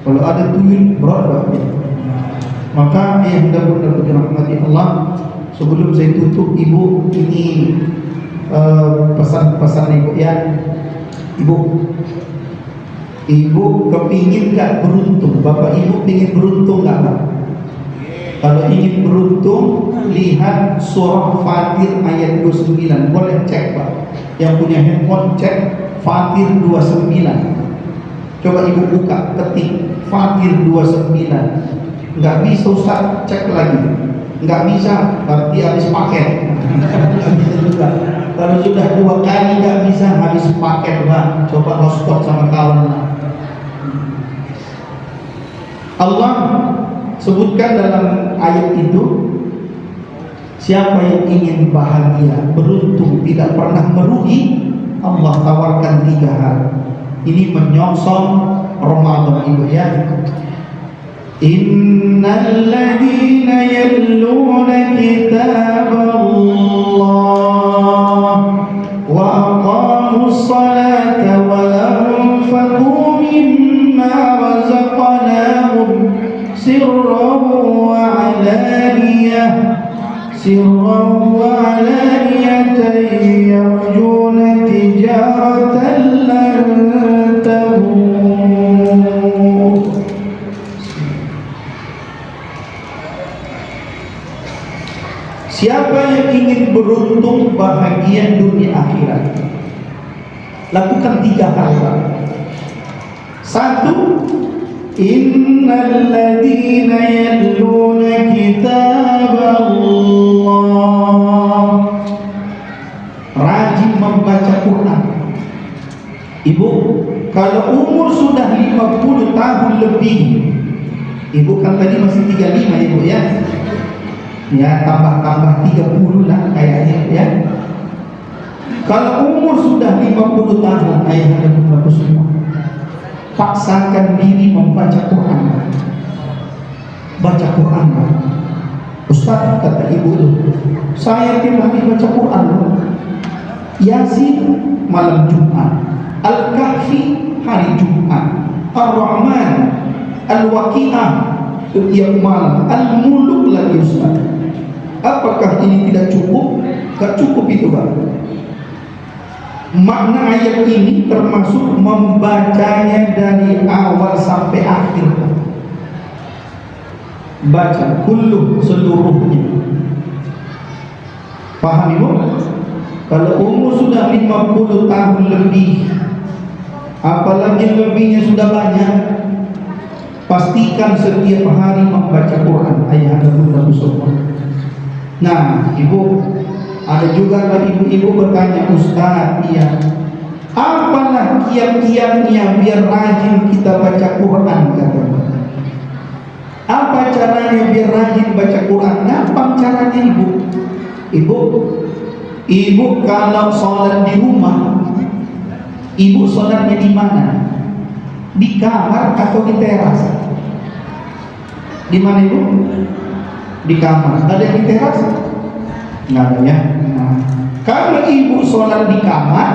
Kalau ada tuyul berat. Maka yang mudah-mudahan dirahmati Allah, sebelum saya tutup, ibu, ini pesan-pesan ibu ya. Ibu kepingin gak beruntung? Bapak ibu pingin beruntung gak Pak? Kalau ingin beruntung, lihat surah Fatir ayat 29. Boleh cek Pak. Yang punya handphone cek Fatir 29. Coba ibu buka, ketik Fatir 29. Nggak bisa Ustaz, cek lagi. Nggak bisa, berarti habis paket. Nggak bisa juga. Kalau sudah 2 kali nggak bisa, habis paket Pak. Coba hotspot sama kawan. Allah sebutkan dalam ayat itu, siapa yang ingin bahagia, beruntung, tidak pernah merugi, Allah tawarkan 3 hal. Ini menyongsong Ramadan ibu ya. Innal ladzina yatluna kitaballah wa aqamus salata wa anfaqu mimma razaqnahum sirran wa alaniyatan yarjuna tijaratan lan tabur. Siapa yang ingin beruntung, bahagia dunia akhirat, lakukan 3 hal. 1, innal ladzina yatluna kitaballah, rajin membaca Quran. Ibu, kalau umur sudah 50 tahun lebih, ibu kan tadi masih 35 ibu ya. Ya, tambah 30 lah kayaknya ya. Kalau umur sudah 50 tahun, ayah dan ibu semua, paksakan diri membaca Quran. Baca Quran. Ustaz, kata ibu, saya tiap hari baca Quran. Yasin malam Jumat, Al-Kahfi hari Jumat, Ar-Rahman, Al-Waqi'ah setiap malam, Al-Muluk lagi Ustaz. Apakah ini tidak cukup? Tak cukup itu Pak. Makna ayat ini termasuk membacanya dari awal sampai akhir. Baca kullu, seluruhnya. Paham ibu? Kalau umur sudah 50 tahun lebih, apalagi lebihnya sudah banyak, pastikan setiap hari membaca Quran. Ayah dan bunda semua. Nah, ibu, ada juga ibu-ibu bertanya, Ustaz, iya, apalah kiat-kiatnya biar rajin kita baca Quran, katanya. Apa caranya biar rajin baca Quran? Gampang caranya ibu. Ibu kalau sholat di rumah, ibu sholatnya di mana? Di kamar atau di teras? Di mana ibu? Di kamar. Ada yang di teras? Nggak ada ya. Nah, kalau ibu sholat di kamar,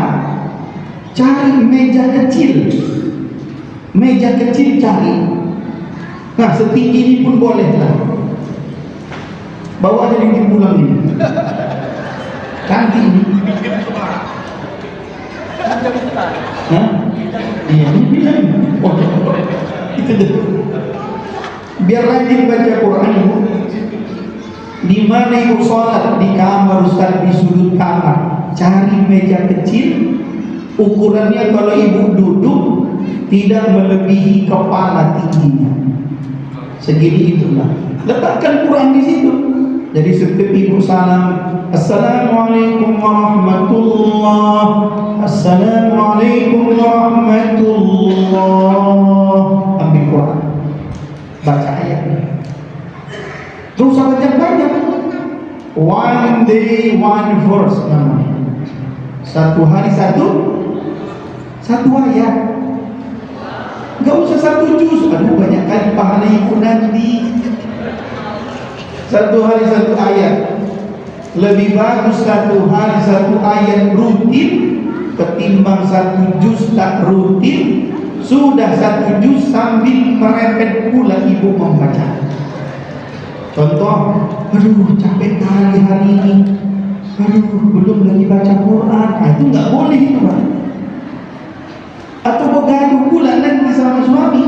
cari meja kecil. Meja kecil cari. Nah, setinggi ini pun boleh lah. Bawa aja di pulang ini. Cantik ini. Hah? Iya, ini bilang. Oh, itu deh. Biar rajin baca Quran ibu. Di mana ibu sholat? Di kamar Ustaz, di sudut kamar. Cari meja kecil. Ukurannya kalau ibu duduk tidak melebihi kepala tingginya. Segini itulah. Letakkan Quran di situ. Jadi setiap ibu salam, Assalamualaikum warahmatullah, Assalamualaikum warahmatullah. Ambil Quran, baca ayatnya. Terus banyak-banyak. One day one verse namanya. 1 hari 1 Satu ayat. Gak usah satu juz. Aduh, banyak kali pahala ibu nanti. Satu hari satu ayat. Lebih bagus satu hari satu ayat rutin ketimbang satu juz tak rutin. Sudah satu juz sambil merepet pula ibu membaca. Contoh, aduh capek kali hari ini. Aduh, belum lagi baca Quran. Itu nggak boleh itu, Pak. Atau bergaduh pula nanti sama suami.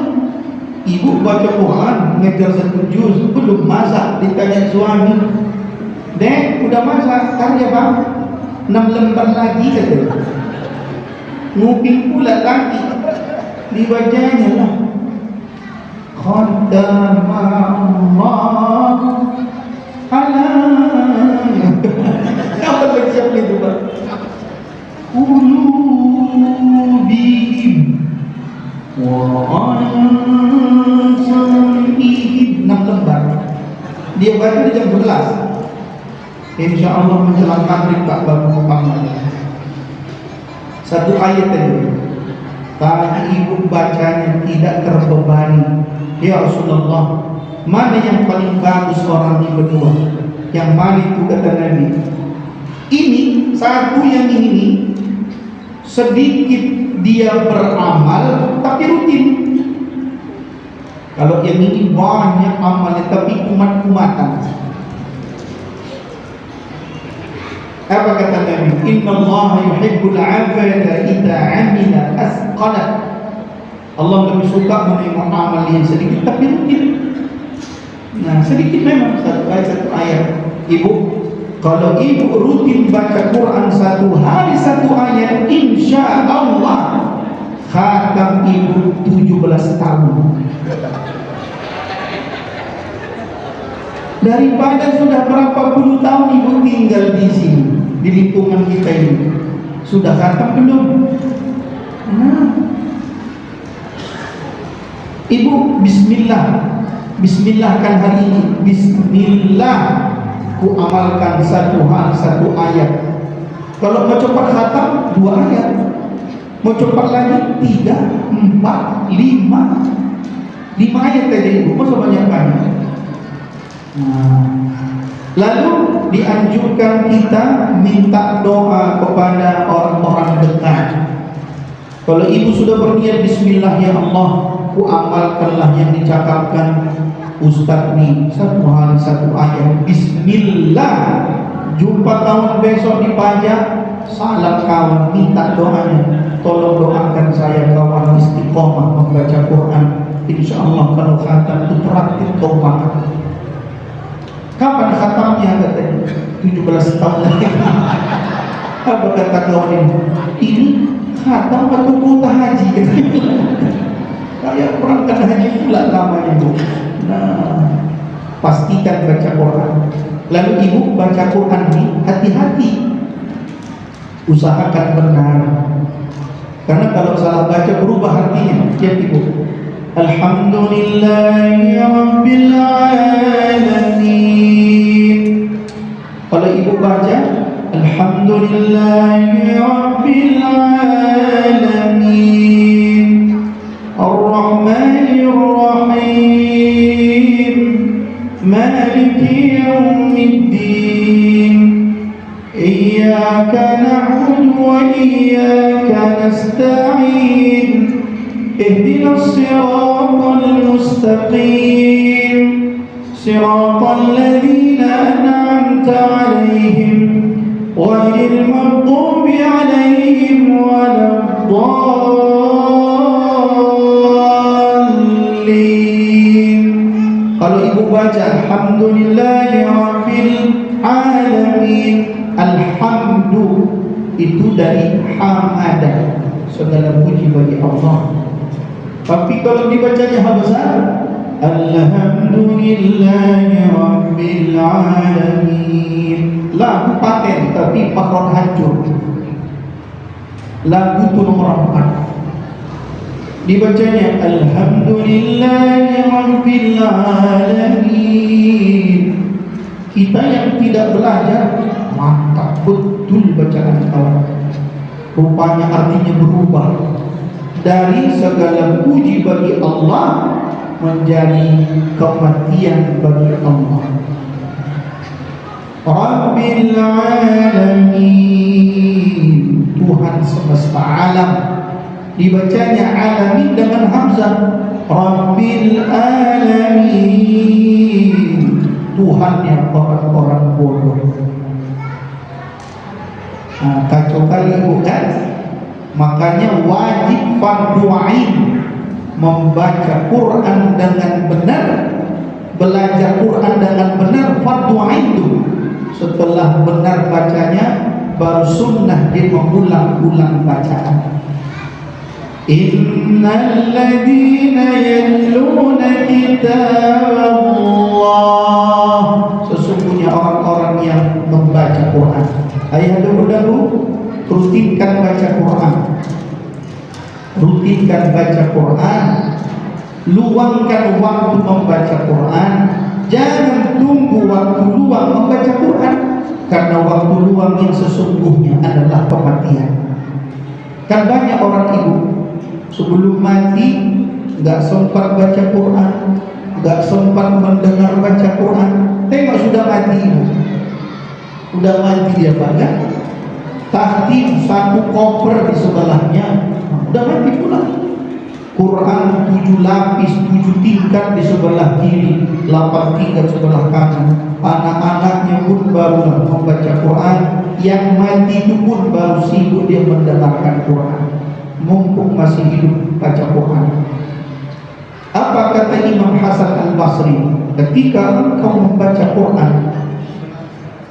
Ibu baca Quran, ngejar satu juz, belum masak, ditanya suami, Dek, udah masak? Tanya bang, 6 lembar lagi kata. Nguping pula lagi, dibacanya lah. Khatamallah ala. Apa baca itu bang? Qulubihim wa ansamihim. 6 lembar. Dia baca di jam 11. InsyaAllah menjelang maghrib Pak baru membangun. Satu ayat tadi. Tapi ibu bacanya tidak terbebani. Ya Rasulullah, mana yang paling bagus orang ini berdua? Yang mana itu kata Nabi? Ini satu yang ini sedikit dia beramal tapi rutin. Kalau yang ini banyak amalnya tapi umat-umatan. Apa kata Nabi? Inna Allah yuhibbul 'abada idza 'amila asqala. Allah lebih suka menengok amal yang sedikit tapi rutin. Nah, sedikit memang satu ayat. Ibu, kalau ibu rutin baca Quran satu hari satu ayat, insya Allah khatam ibu 17 tahun. Daripada sudah berapa puluh tahun ibu tinggal di sini, di lingkungan kita ini, sudah khatam belum? Nah, ibu bismillah, bismillahkan hari ini, bismillah, ku amalkan satu hari satu ayat. Kalau mau cepat khatam 2 ayat, mau cepat lagi 3, 4, 5 ayat saja ibu, masa banyak banyak. Lalu dianjurkan kita minta doa kepada orang-orang dekat. Kalau ibu sudah berniat bismillah ya Allah, ku amalkanlah yang dicakapkan Ustaz ni satu hari satu ayat bismillah. Jumpa kawan besok di pajak, salam kawan, minta doanya, tolong doakan saya kawan istiqomah membaca Quran. InsyaAllah kalau khatam itu praktik tobat. Kapan khatamnya katanya? 17 tahun lagi. Apa kata kawan ini? Ini khatam atau kuota haji katanya. Kayak perangkat haji pula namanya bu. Nah, pastikan baca Quran. Lalu ibu baca Quran ini hati-hati, usahakan benar. Karena kalau salah baca berubah artinya. Lihat ibu. Alhamdulillahi Rabbil Alamin. Kalau ibu baca Alhamdulillahi Rabbil Alamin Ar-Rahmanir Rahim Maliki Yawmiddin Iyyaka na'budu wa iyyaka nasta'in اهدنا الصراط المستقيم صراط الذين أنعمت عليهم غير المغضوب عليهم ولا الضالين. Kalau ibu baca Alhamdulillahi Rabbil Alamin, Alhamdu itu dari hamadah, segala puji bagi Allah. Tapi kalau dibacanya hamzah, Alhamdulillahi Rabbil Alamin. Lagu paten tapi pakron hancur. Lagu itu nomor 4. Dibacanya Alhamdulillahi Rabbil Alamin. Kita yang tidak belajar, mantap betul bacaan kawan. Rupanya artinya berubah. dari segala puji bagi Allah menjadi kematian bagi Allah. Rabbil alamin, Tuhan semesta alam. Dibacanya alamin dengan hamzah. Rabbil alamin, Tuhan yang orang-orang bodoh. Kacau kali bukan? Makanya wajib fardu ain membaca Quran dengan benar, belajar Quran dengan benar, fardu ain itu. Setelah benar bacanya, baru sunnah dia mengulang-ulang bacaan. Innal ladzina yatluna kitaballah, sesungguhnya orang-orang yang membaca Quran. Ayah dahulu rutinkan baca Quran. Rutinkan baca Quran. Luangkan waktu membaca Quran. Jangan tunggu waktu luang membaca Quran, karena waktu luang yang sesungguhnya adalah kematian. Kan banyak orang ibu sebelum mati nggak sempat baca Quran, nggak sempat mendengar baca Quran. Tengok sudah mati ibu, udah mati dia banyak. Tahtim satu koper di sebelahnya, udah mati pula. Quran 7 lapis, 7 tingkat di sebelah kiri, 8 tingkat sebelah kanan. Anak-anaknya pun baru membaca Quran. Yang mati itu pun baru sibuk dia mendengarkan Quran. Mumpung masih hidup baca Quran. Apa kata Imam Hasan Al-Basri? Ketika engkau membaca Quran,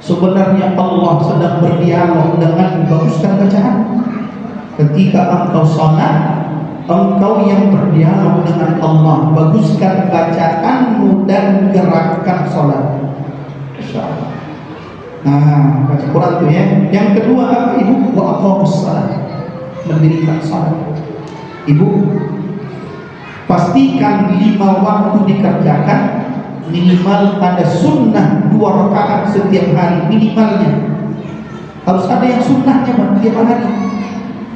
sebenarnya Allah sedang berdialog dengan baguskan bacaan. Ketika engkau salat, engkau yang berdialog dengan Allah, baguskan bacaanmu dan gerakkan salat. Insyaallah. Nah, baca Quran itu ya. Yang kedua apa ibu? Wa aqamus shalah, mendirikan salat. Ibu pastikan 5 waktu dikerjakan, minimal ada sunnah 2 rakaat setiap hari minimalnya. Harus ada yang sunnahnya tiap hari,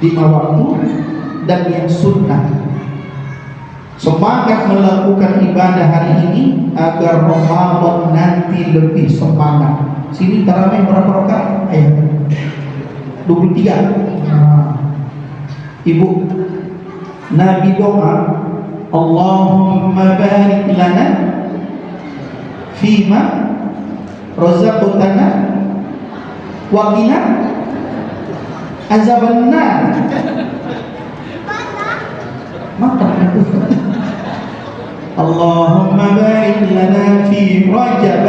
5 waktu dan yang sunnah. Semangat melakukan ibadah hari ini agar Ramadan nanti lebih semangat. Sini tarawih berapa rakaat? 23. Ibu, Nabi doa, Allahumma barik lana fima razaqtana wa qina azabannar. Maka Allahumma barik lana fi Rajab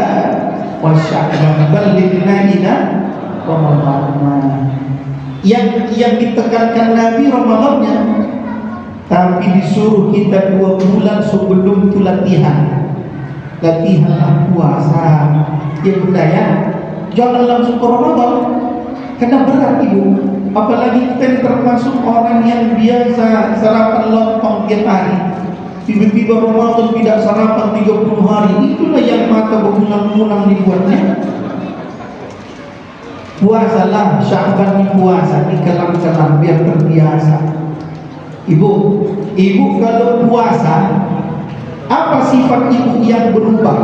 wa Sya'ban ballighna ila Ramadan. Yang ditekankan Nabi Ramadannya, tapi disuruh kita 2 bulan sebelum itu latihan puasa. Ya bunda ya, jangan langsung ke Ramadan, karena berat ibu. Apalagi kita termasuk orang yang biasa sarapan lontong tiap hari. Tiba-tiba Ramadan tidak sarapan 30 hari. Itulah yang mata berkunang-kunang dibuatnya. Puasalah, Sya'ban di puasa, dikelam-kelam biar terbiasa. Ibu kalau puasa, apa sifat ibu yang berubah?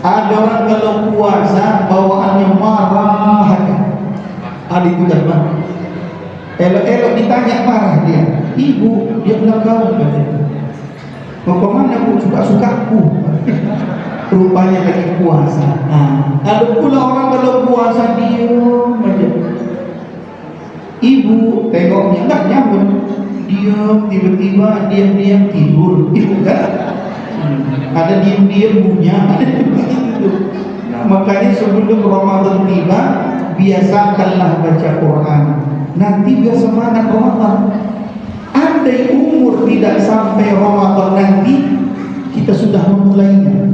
Ada orang kalau puasa bawaannya marah. Ada itu kan, Pak? Elok-elok ditanya marah dia. Ibu, dia bilang kau mau kemana bu? Suka-sukaku. Rupanya lagi puasa. Ada pula orang kalau puasa diam aja. Ibu tengoknya enggak nyambut, diam, tiba-tiba diam-diam tidur. Ibu kan? Ada diam-diam punya, ada begitu. Makanya sebelum Ramadan tiba, biasakanlah baca Quran. Nanti biar semangat Ramadan. Andai umur tidak sampai Ramadan nanti, kita sudah memulainya.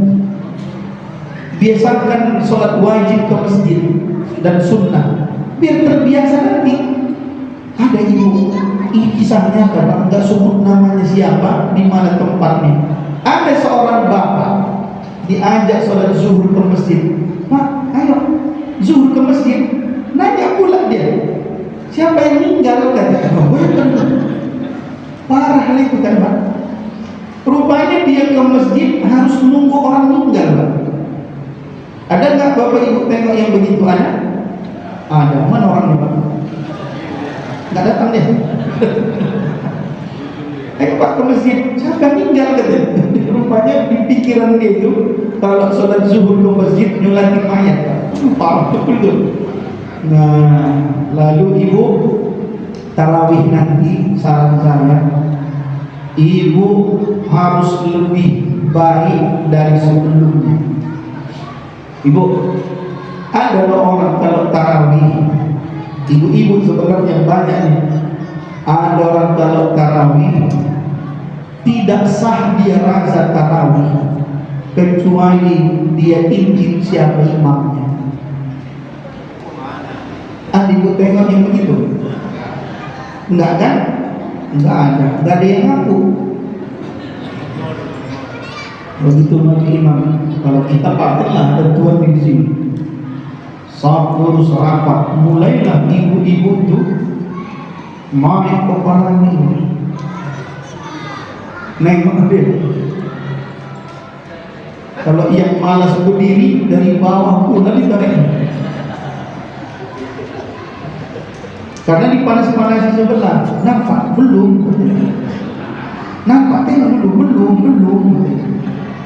Biasakan sholat wajib ke masjid dan sunnah, biar terbiasa nanti. Ada ibu, ini kisahnya kan, nggak sebut namanya siapa, di mana tempatnya. Ada seorang bapak diajak sholat zuhur ke masjid. Pak, ayo zuhur ke masjid. Nanya pula dia, siapa yang meninggal? Kata, harus menunggu orang meninggal, Pak. Ada nggak Bapak Ibu tengok yang begitu ada? Ada. Mana orangnya, Pak? Nggak datang deh. Pak ke masjid, siapa meninggal katanya. Rupanya di pikiran dia itu kalau sholat zuhur ke masjid nyolatin mayat, Pak. Parah betul. Nah, lalu ibu tarawih nanti saran saya, ibu harus lebih baik dari sebelumnya. Ibu, ada orang kalau tarawih, ibu-ibu sebenarnya banyak nih. Ada orang kalau tarawih tidak sah dia rasa tarawih kecuali dia intip siapa imamnya. Ibu tengok yang begitu? Enggak kan? Enggak ada. Enggak ada yang ngaku. Begitu mati imam. Kalau kita pakailah ketuan di sini. Sabur serapat. Mulailah ibu-ibu itu naik kepalanya ini. Nengok dia. Kalau yang malas berdiri dari bawah pun ditarik. Karena dipanas-panasi sebelah. Nampak? Belum. Nampak? Tengok dulu. Belum.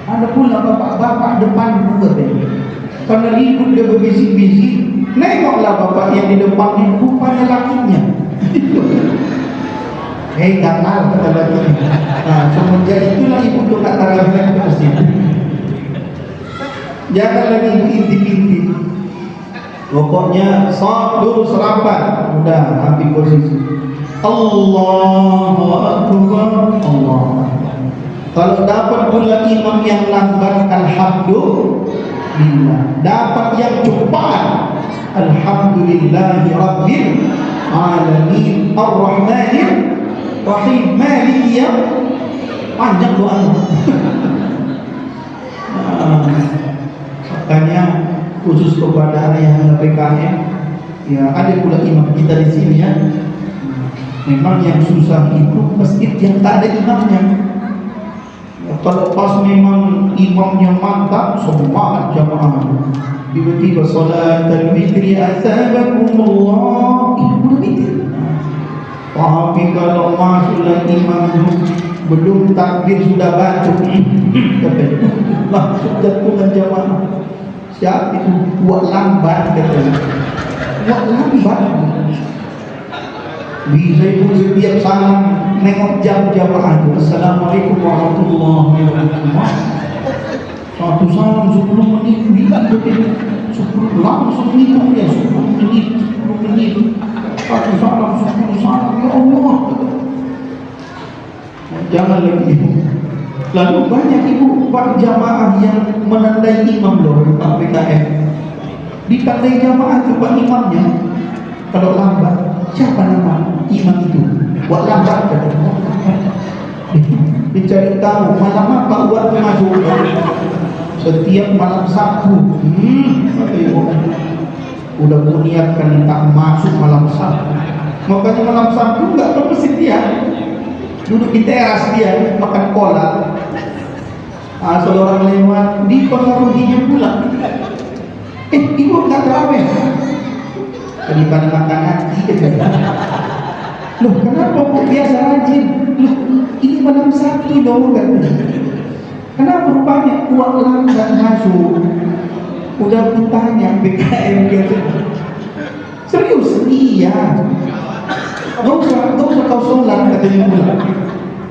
Ada pula bapak-bapak depan juga. Karena ribut dia berbisik-bisik. Nengoklah bapak yang di depannya, rupanya lakinya. Gatal kata lakinya. Nah, semenjak itulah ibu tuh kata tarawih ke masjid. Jangan lagi ibu intip-intip. Pokoknya dulu serapat, udah ambil posisi. Allahu Akbar, Allah. Kalau dapat pula imam yang lambat, alhamdulillah. Dapat yang cepat, alhamdulillahi rabbil alamin ar-rahmanir rahim maliki ya. Panjang doa. Makanya khusus kepada ayah PKM, ya ada pula imam kita di sini ya. Memang yang susah itu masjid yang tak ada imamnya. Ya, kalau pas memang imamnya mantap, semangat jamaah. Tiba-tiba salat al-witri asabakumullah, udah witir. Tapi kalau masuklah imam belum takbir sudah baca, langsung jatuhkan jamaah. Siapa itu? Buat lambat katanya. Buat lambat. Bisa ibu setiap salam nengok jam jamaah itu. Assalamualaikum warahmatullahi wabarakatuh. Satu salam 10 menit, 10 langsung hitung ya 10 menit. Satu salam 10 salam, ya Allah. Jangan lagi ibu. Lalu banyak ibu jamaah yang menandai imam loh, PKM. Ditandai jamaah itu pak imamnya. Kalau lambat, siapa nama imam itu? Buat lambat katanya. Dicari tahu malam apa buat masuk. Setiap malam Sabtu. Udah niatkan tak masuk malam Sabtu. Makanya malam Sabtu enggak ke masjid dia. Duduk di teras dia makan kolak. Seorang lewat dipengaruhinya pula. Ibu nggak terawih. Daripada makan hati katanya. Loh kenapa kok biasa rajin? Loh ini malam Sabtu dong katanya. Kenapa rupanya uang lambat masuk? Udah kutanya PKM gitu. Serius? Iya. Gak usah kau sholat katanya pula.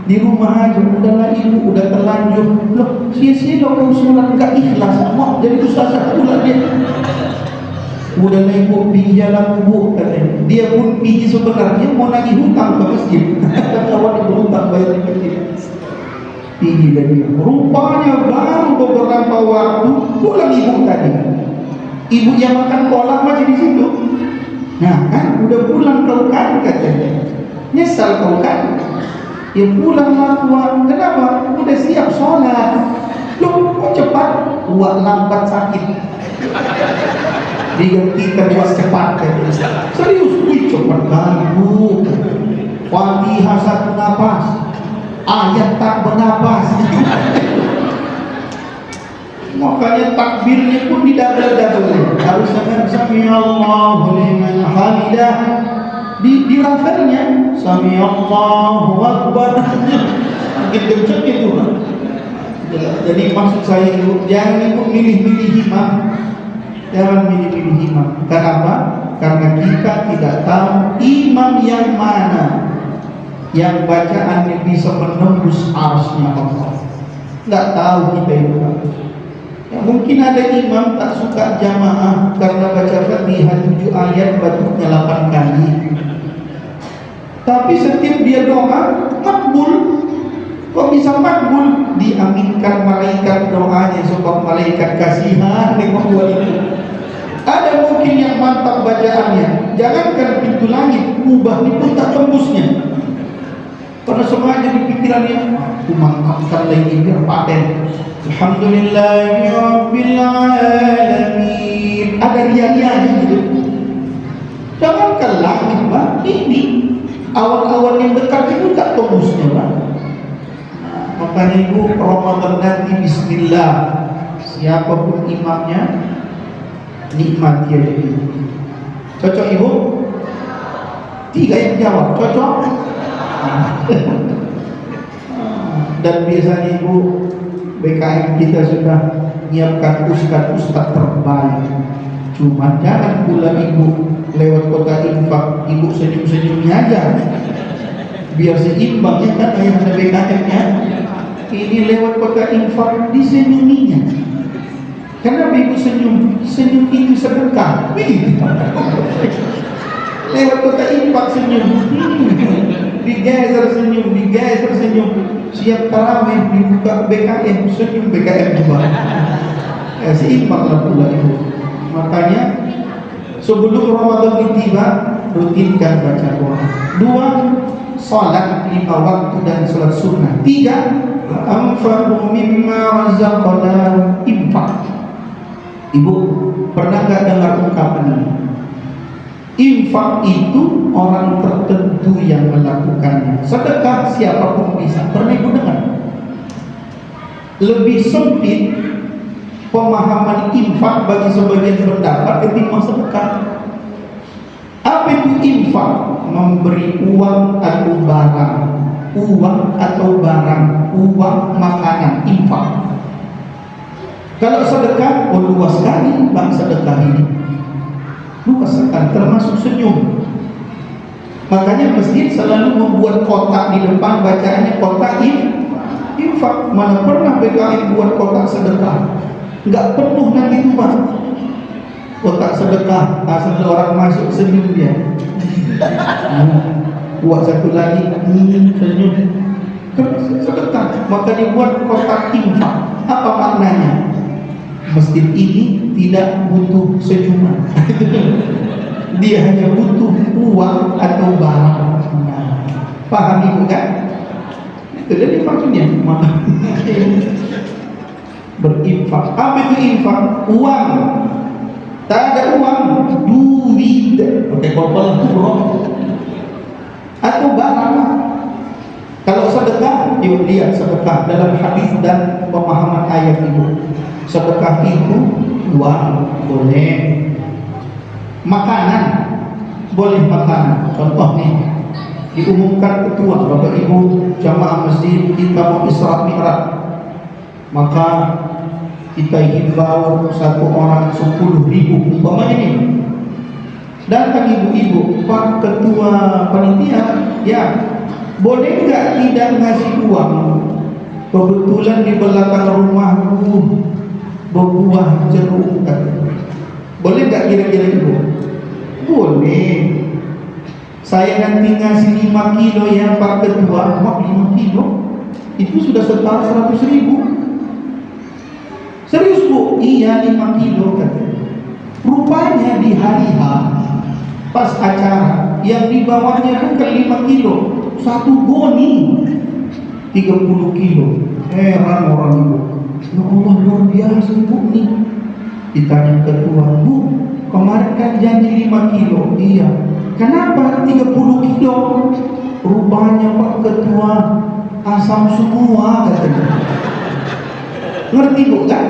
Di rumah aja, udahlah ibu, udah terlanjur. Loh, sia-sia kau sholat gak ikhlas. Mau jadi ustazah pula dia. Udahlah ibu, pergi jalan bu katanya. Dia pun pergi sebenarnya mau nagih hutang ke masjid. Kawan berhutang bayar di masjid. Pergi lagi. Rupanya baru beberapa waktu pulang ibu tadi. Ibu yang makan kolak masih di situ. Nah kan udah pulang kau kan katanya. Nyesal kau kan. Ya pulang tua. Kenapa? Udah siap sholat. Loh kok cepat? Buat lambat sakit. Digantikan buat cepat katanya. Serius? Wih cepat kali bu. Fatihah satu nafas, ayat tak bernapas. Makanya takbirnya pun didabel-dabel. Harus dengan sami Allahu liman hamidah. Di rafalnya sami Allahu akbar. Gitu gitu. Jadi maksud saya itu jangan ikut milih-milih imam. Jangan milih-milih imam. Kenapa? Karena kita tidak tahu imam yang mana yang bacaannya bisa menembus arsy-Nya Allah. Nggak tahu kita itu. Ya, mungkin ada imam tak suka jamaah karena baca Fatihah 7 ayat batuknya 8 kali. Tapi setiap dia doa makbul. Kok bisa makbul? Diaminkan malaikat doanya sebab malaikat kasihan dengan buat itu. Ada mungkin yang mantap bacaannya, jangankan pintu langit, kubah ini pun tak tembusnya. Karena semuanya di pikirannya, aku mantapkan lagi biar paten. Alhamdulillahirabbil alamin. Ada ria-rianya gitu. Jangankan langit, Pak, ini awan-awan yang dekat itu tak tembusnya, Pak. Makanya ibu Ramadan nanti bismillah. Siapapun imamnya nikmat dia itu. Cocok ibu? 3 yang jawab, cocok? Dan biasanya ibu BKM kita sudah menyiapkan ustaz terbaik. Cuma jangan pula ibu lewat kota infak, ibu senyum-senyumnya aja. Biar seimbang ya kan yang ada BKM-nya. Ini lewat kota infak disenyuminya. Karena ibu senyum itu sedekah. Lewat kota infak senyum, digeser senyum. Siap tarawih dibuka BKM, senyum BKM juga. Seimbang lah pula ibu. Makanya sebelum Ramadan tiba, rutinkan baca doa. 2, salat 5 waktu dan salat sunnah. 3, anfaqu mimma razaqna, infak. Ibu pernah nggak dengar ungkapan ini? Infak itu orang tertentu yang melakukannya. Sedekah siapapun bisa. Pernah ibu dengar? Lebih sempit pemahaman infak bagi sebagian pendapat ketimbang sedekah. Apa itu infak? Memberi uang atau barang, uang makanan, infak. Kalau sedekah, luas sekali bang sedekah ini. Luas sekali, termasuk senyum. Makanya masjid selalu membuat kotak di depan, bacaannya kotak infak. Mana pernah BKM buat kotak sedekah? Nggak penuh nanti itu Pak. Kotak sedekah, asal orang masuk senyum dia. Buat satu lagi, senyum. Sedekah, maka dibuat kotak infak. Apa maknanya? Masjid ini tidak butuh senyuman. Dia hanya butuh uang atau barang. Paham ibu kan? Itu jadi maksudnya berinfak. Apa itu infak? Uang. Tak ada uang, duit. Oke, kopel atau barang. Kalau sedekah, ibu lihat sedekah dalam hadis dan pemahaman ayat itu. Sedekah itu uang boleh, makanan boleh makanan. Contoh nih, diumumkan ketua Bapak Ibu jamaah masjid kita mau Isra Mi'raj, maka kita himbau satu orang 10.000 umpamanya nih. Datang ibu-ibu, Pak Ketua Panitia, ya boleh nggak tidak ngasih uang? Kebetulan di belakang rumahku berbuah jeruk. Boleh nggak kira-kira ibu? Boleh. Saya nanti ngasih 5 kilo ya Pak Ketua. Mak 5 kilo? Itu sudah setara 100.000. Serius bu? Iya 5 kilo katanya. Rupanya di hari H pas acara yang dibawanya bukan 5 kilo, 1 goni 30 kilo. Heran orang ibu. Ya Allah luar biasa ibu nih. Ditanya ketua, Bu kemarin kan janji 5 kilo. Iya. Kenapa 30 kilo? Rupanya Pak Ketua asam semua katanya. Ngerti bu kan?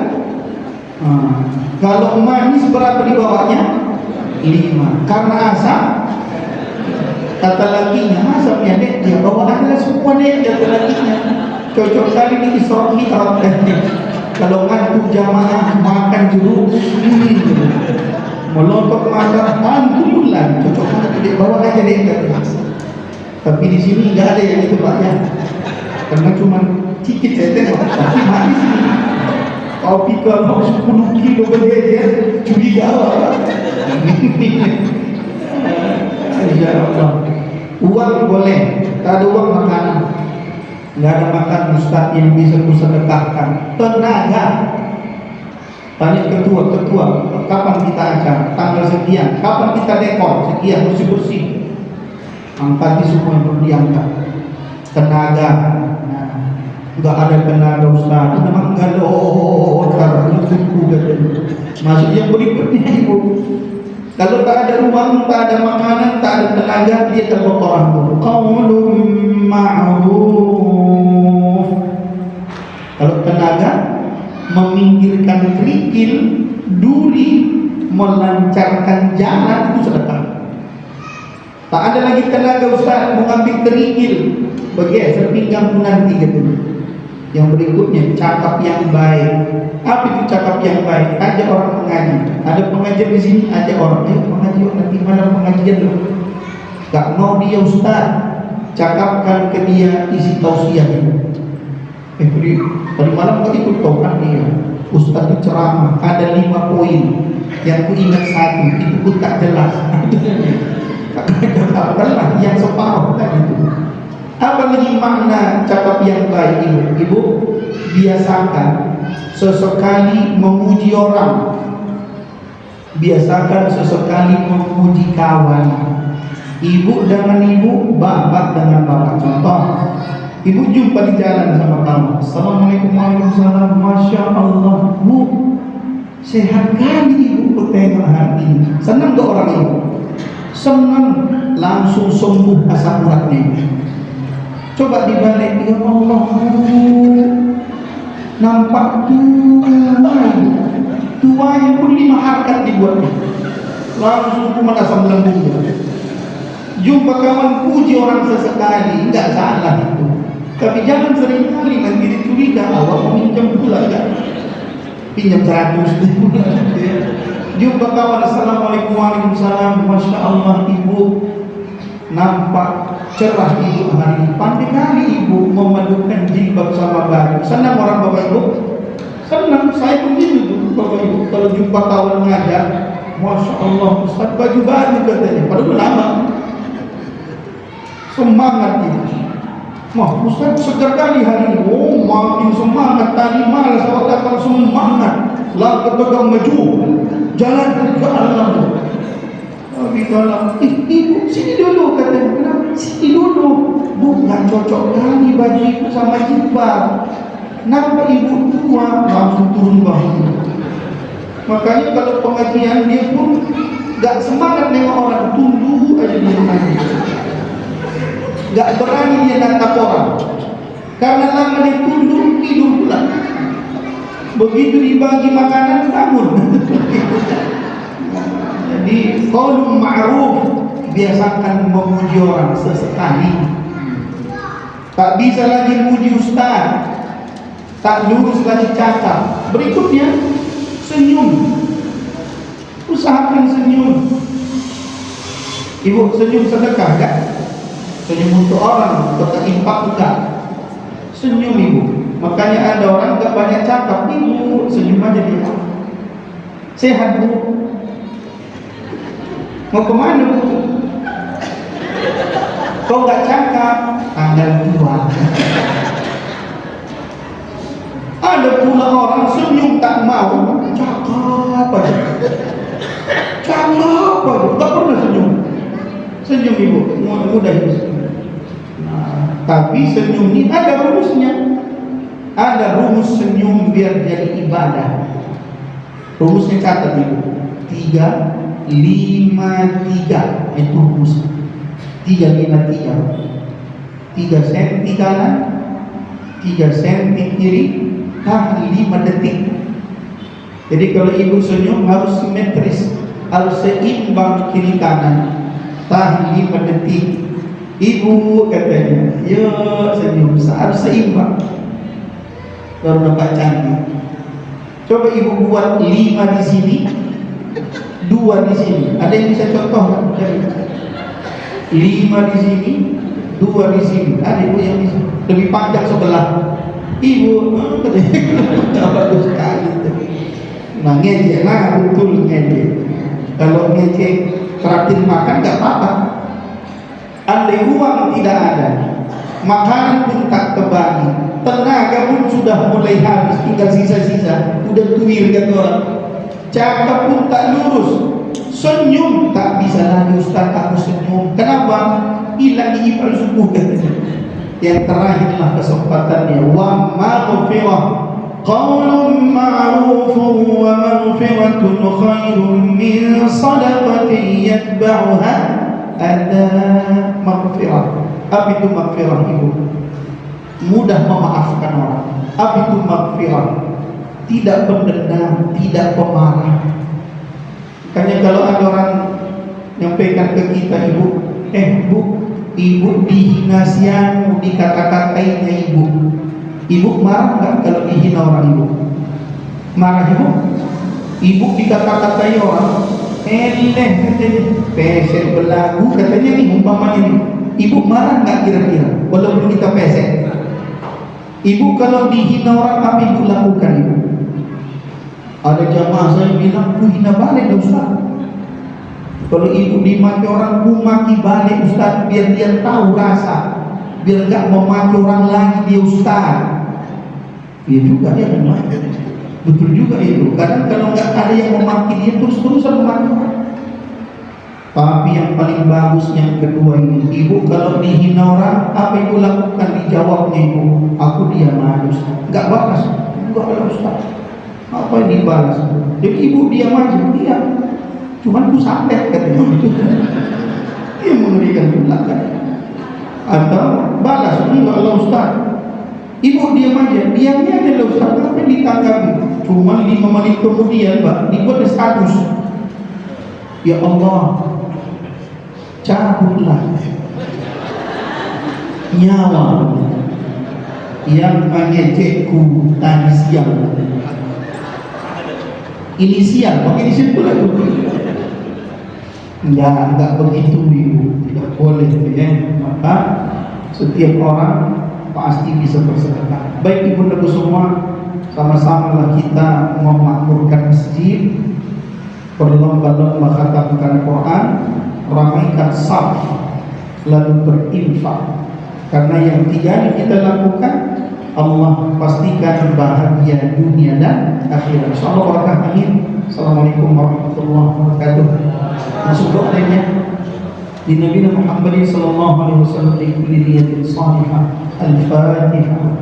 Kalau manis berapa di bawahnya? 5. Karena asam, kata lakinya asamnya dek, dia bawa adalah semua dek, kata lakinya. Cocok kali di Isra Mi'raj. Kalau ngantuk jamaah makan jeruk, melontok makan bulan, cocok banget dek, bawa aja dek. Tapi di sini nggak ada yang itu Pak ya, karena cuma sedikit saya tengok, tapi manis. Kopi kalau 10 kilo berjejer, curiga apa? Ya Allah. Uang boleh, tak ada uang makanan. Nggak ada makan Ustaz yang bisa kusedekahkan. Tenaga. Tanya ketua, kapan kita acara? Tanggal sekian. Kapan kita dekor? Sekian, bersih-bersih. Angkat semua yang perlu diangkat. Tenaga. Enggak ada tenaga Ustaz, memang enggak ada masuk yang berikutnya ibu. Kalau tak ada uang, tak ada makanan, tak ada tenaga, dia terkotoran dulu. Qaulun ma'ruf. Kalau tenaga, meminggirkan kerikil, duri, melancarkan jalan, itu sedekah. Tak ada lagi tenaga Ustaz, mengambil kerikil, bergeser pinggangmu nanti gitu. Yang berikutnya, cakap yang baik. Apa itu cakap yang baik? Ajak orang mengaji. Ada pengajian di sini, ajak orang. Mengaji nanti malam pengajian loh. Gak mau dia Ustaz, cakapkan ke dia isi tausiah itu. Tadi malam kau ikut kau kan dia. Ustaz itu ceramah, ada 5 poin. Yang ku ingat 1, itu pun tak jelas. Katakanlah yang separuh tadi itu. Apa lagi makna cakap yang baik ibu? Ibu biasakan sesekali memuji orang, biasakan sesekali memuji kawan. Ibu dengan ibu, bapak dengan bapak. Contoh, ibu jumpa di jalan sama kamu. Assalamualaikum warahmatullahi wabarakatuh. Masya Allah, bu, sehat kali ibu tengok hari ini. Senang gak orang ibu? Senang, langsung sembuh asam uratnya. Coba dibalik, ya Allah, nampak tuanya pun 5 harkat dibuatnya, langsung kuman asam lambung. Jumpa kawan, puji orang sesekali, enggak salah itu. Tapi jangan sering kali nanti dicuriga, awak mau pinjam pula kan? Pinjam 100. Jumpa kawan, Assalamualaikum warahmatullahi wabarakatuh. Masya Allah ibu, nampak cerah ibu hari ini. Pandai kali ibu memadukan jilbab sama baju. Senang orang bapak ibu? Senang, saya pun gitu tuh bapak ibu. Kalau jumpa kawan ngajar, Masya Allah Ustaz baju baru katanya, padahal lama. Semangat itu. Wah Ustaz segar kali hari ini. Oh makin semangat, tadi malas awak datang semangat. Lalu pegang maju, jalan ke Allah. Tapi kalau ibu sini dulu katanya, kenapa? Sini dulu, bu nggak cocok kali baju itu sama jilbab. Nampak ibu tua, langsung turun bahu. Makanya kalau pengajian dia pun nggak semangat nengok orang, tunduk aja di rumahnya. Nggak berani dia natap orang, karena lama dia tunduk tidur pula. Begitu dibagi makanan bangun. Jadi qaulun ma'ruf, biasakan memuji orang sesekali. Tak bisa lagi muji ustaz, tak lurus lagi cakap. Berikutnya senyum. Usahakan senyum. Ibu senyum sedekah kan? Senyum untuk orang, untuk infak enggak? Senyum ibu. Makanya ada orang enggak banyak cakap, ibu senyum aja dia. Sehat bu. Mau kemana bu? Kau gak cakap, tanggal 2. Ada pula orang senyum tak mau cakap aja. Cakap aja, gak pernah senyum. Senyum ibu, mudah itu. Nah, tapi senyum ini ada rumusnya. Ada rumus senyum biar jadi ibadah. Rumusnya catat ibu, 3, 5, 3 itu rumus. 3, 5, 3 senti kanan, 3 senti kiri, 5 detik. Jadi kalau ibu senyum harus simetris, harus seimbang kiri kanan. Tahan 5 detik. Ibu katanya, yo senyum, harus seimbang. Baru nampak cantik. Coba ibu buat 5 di sini, 2 di sini. Ada yang bisa contoh kan? 5 di sini, 2 di sini. Ada ibu yang bisa lebih panjang sebelah. Ibu, nggak bagus sekali. Nah ngejek, nah betul ngejek. Kalau ngejek traktir makan nggak apa-apa. Andai uang tidak ada, makanan pun tak terbagi, tenaga pun sudah mulai habis, tinggal sisa-sisa, udah tuir kata orang. Cakap pun tak lurus, senyum tak bisa lagi Ustaz aku senyum. Kenapa? Hilang ipal subuh katanya. Yang terakhirlah kesempatannya, wa maghfirah, qaulun ma'rufun wa maghfiratun khairun min sadaqatin yatba'uha ada. Maghfirah. Apa itu maghfirah ibu? Mudah memaafkan orang. Apa itu maghfirah? Tidak pendendam, tidak pemarah. Makanya kalau ada orang nyampaikan ke kita, ibu, bu, ibu dihina siang, dikata-katainya ibu. Ibu marah nggak kalau dihina orang ibu? Marah ibu? Ibu dikata-katai orang, katanya, pesek belagu katanya nih umpamanya nih. Ibu marah nggak kira-kira? Walaupun kita pesek. Ibu kalau dihina orang apa ibu lakukan ibu? Ada jamaah saya bilang, ku hina balik Ustaz. Kalau ibu dimaki orang, ku maki balik Ustaz, biar dia tahu rasa, biar nggak memaki orang lagi dia Ustaz. Iya juga ya memang. Betul juga itu. Kadang kalau nggak ada yang memaki dia, terus-terusan memaki orang. Tapi yang paling bagus yang kedua ini, ibu kalau dihina orang, apa ibu lakukan? Dijawabnya ibu, aku diam aja, nggak balas, nggak balas Ustaz. Apa yang dibalas? Jadi ibu diam aja, diam. Cuman ku santet katanya. Dia mengerikan pula kan. Atau balas, enggak lah Ustaz. Ibu diam aja, diamnya aja lah Ustaz. Apa ditanggapi? Cuma 5 menit kemudian Pak, dibuat status. Ya Allah, cabutlah nyawa yang mengejekku tadi siang. Inisial, pakai inisial pula itu. Enggak begitu ibu, tidak boleh ya. Maka setiap orang pasti bisa bersedekah. Baik ibu dan semua, sama-samalah kita memakmurkan masjid, berlomba-lomba khatamkan Quran, ramaikan saf, lalu berinfak. Karena yang 3 kita lakukan, Allah pastikan bahagia dunia dan akhirat. Insyaallah barakah. Amin. Assalamualaikum warahmatullahi wabarakatuh. Masuk doanya di Nabi Muhammad sallallahu alaihi wasallam di kulli niyatin salihah. Al-Fatihah.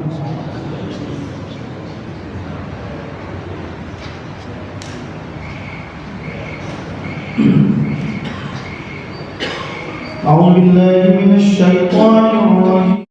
أعوذ بالله من الشيطان الرجيم.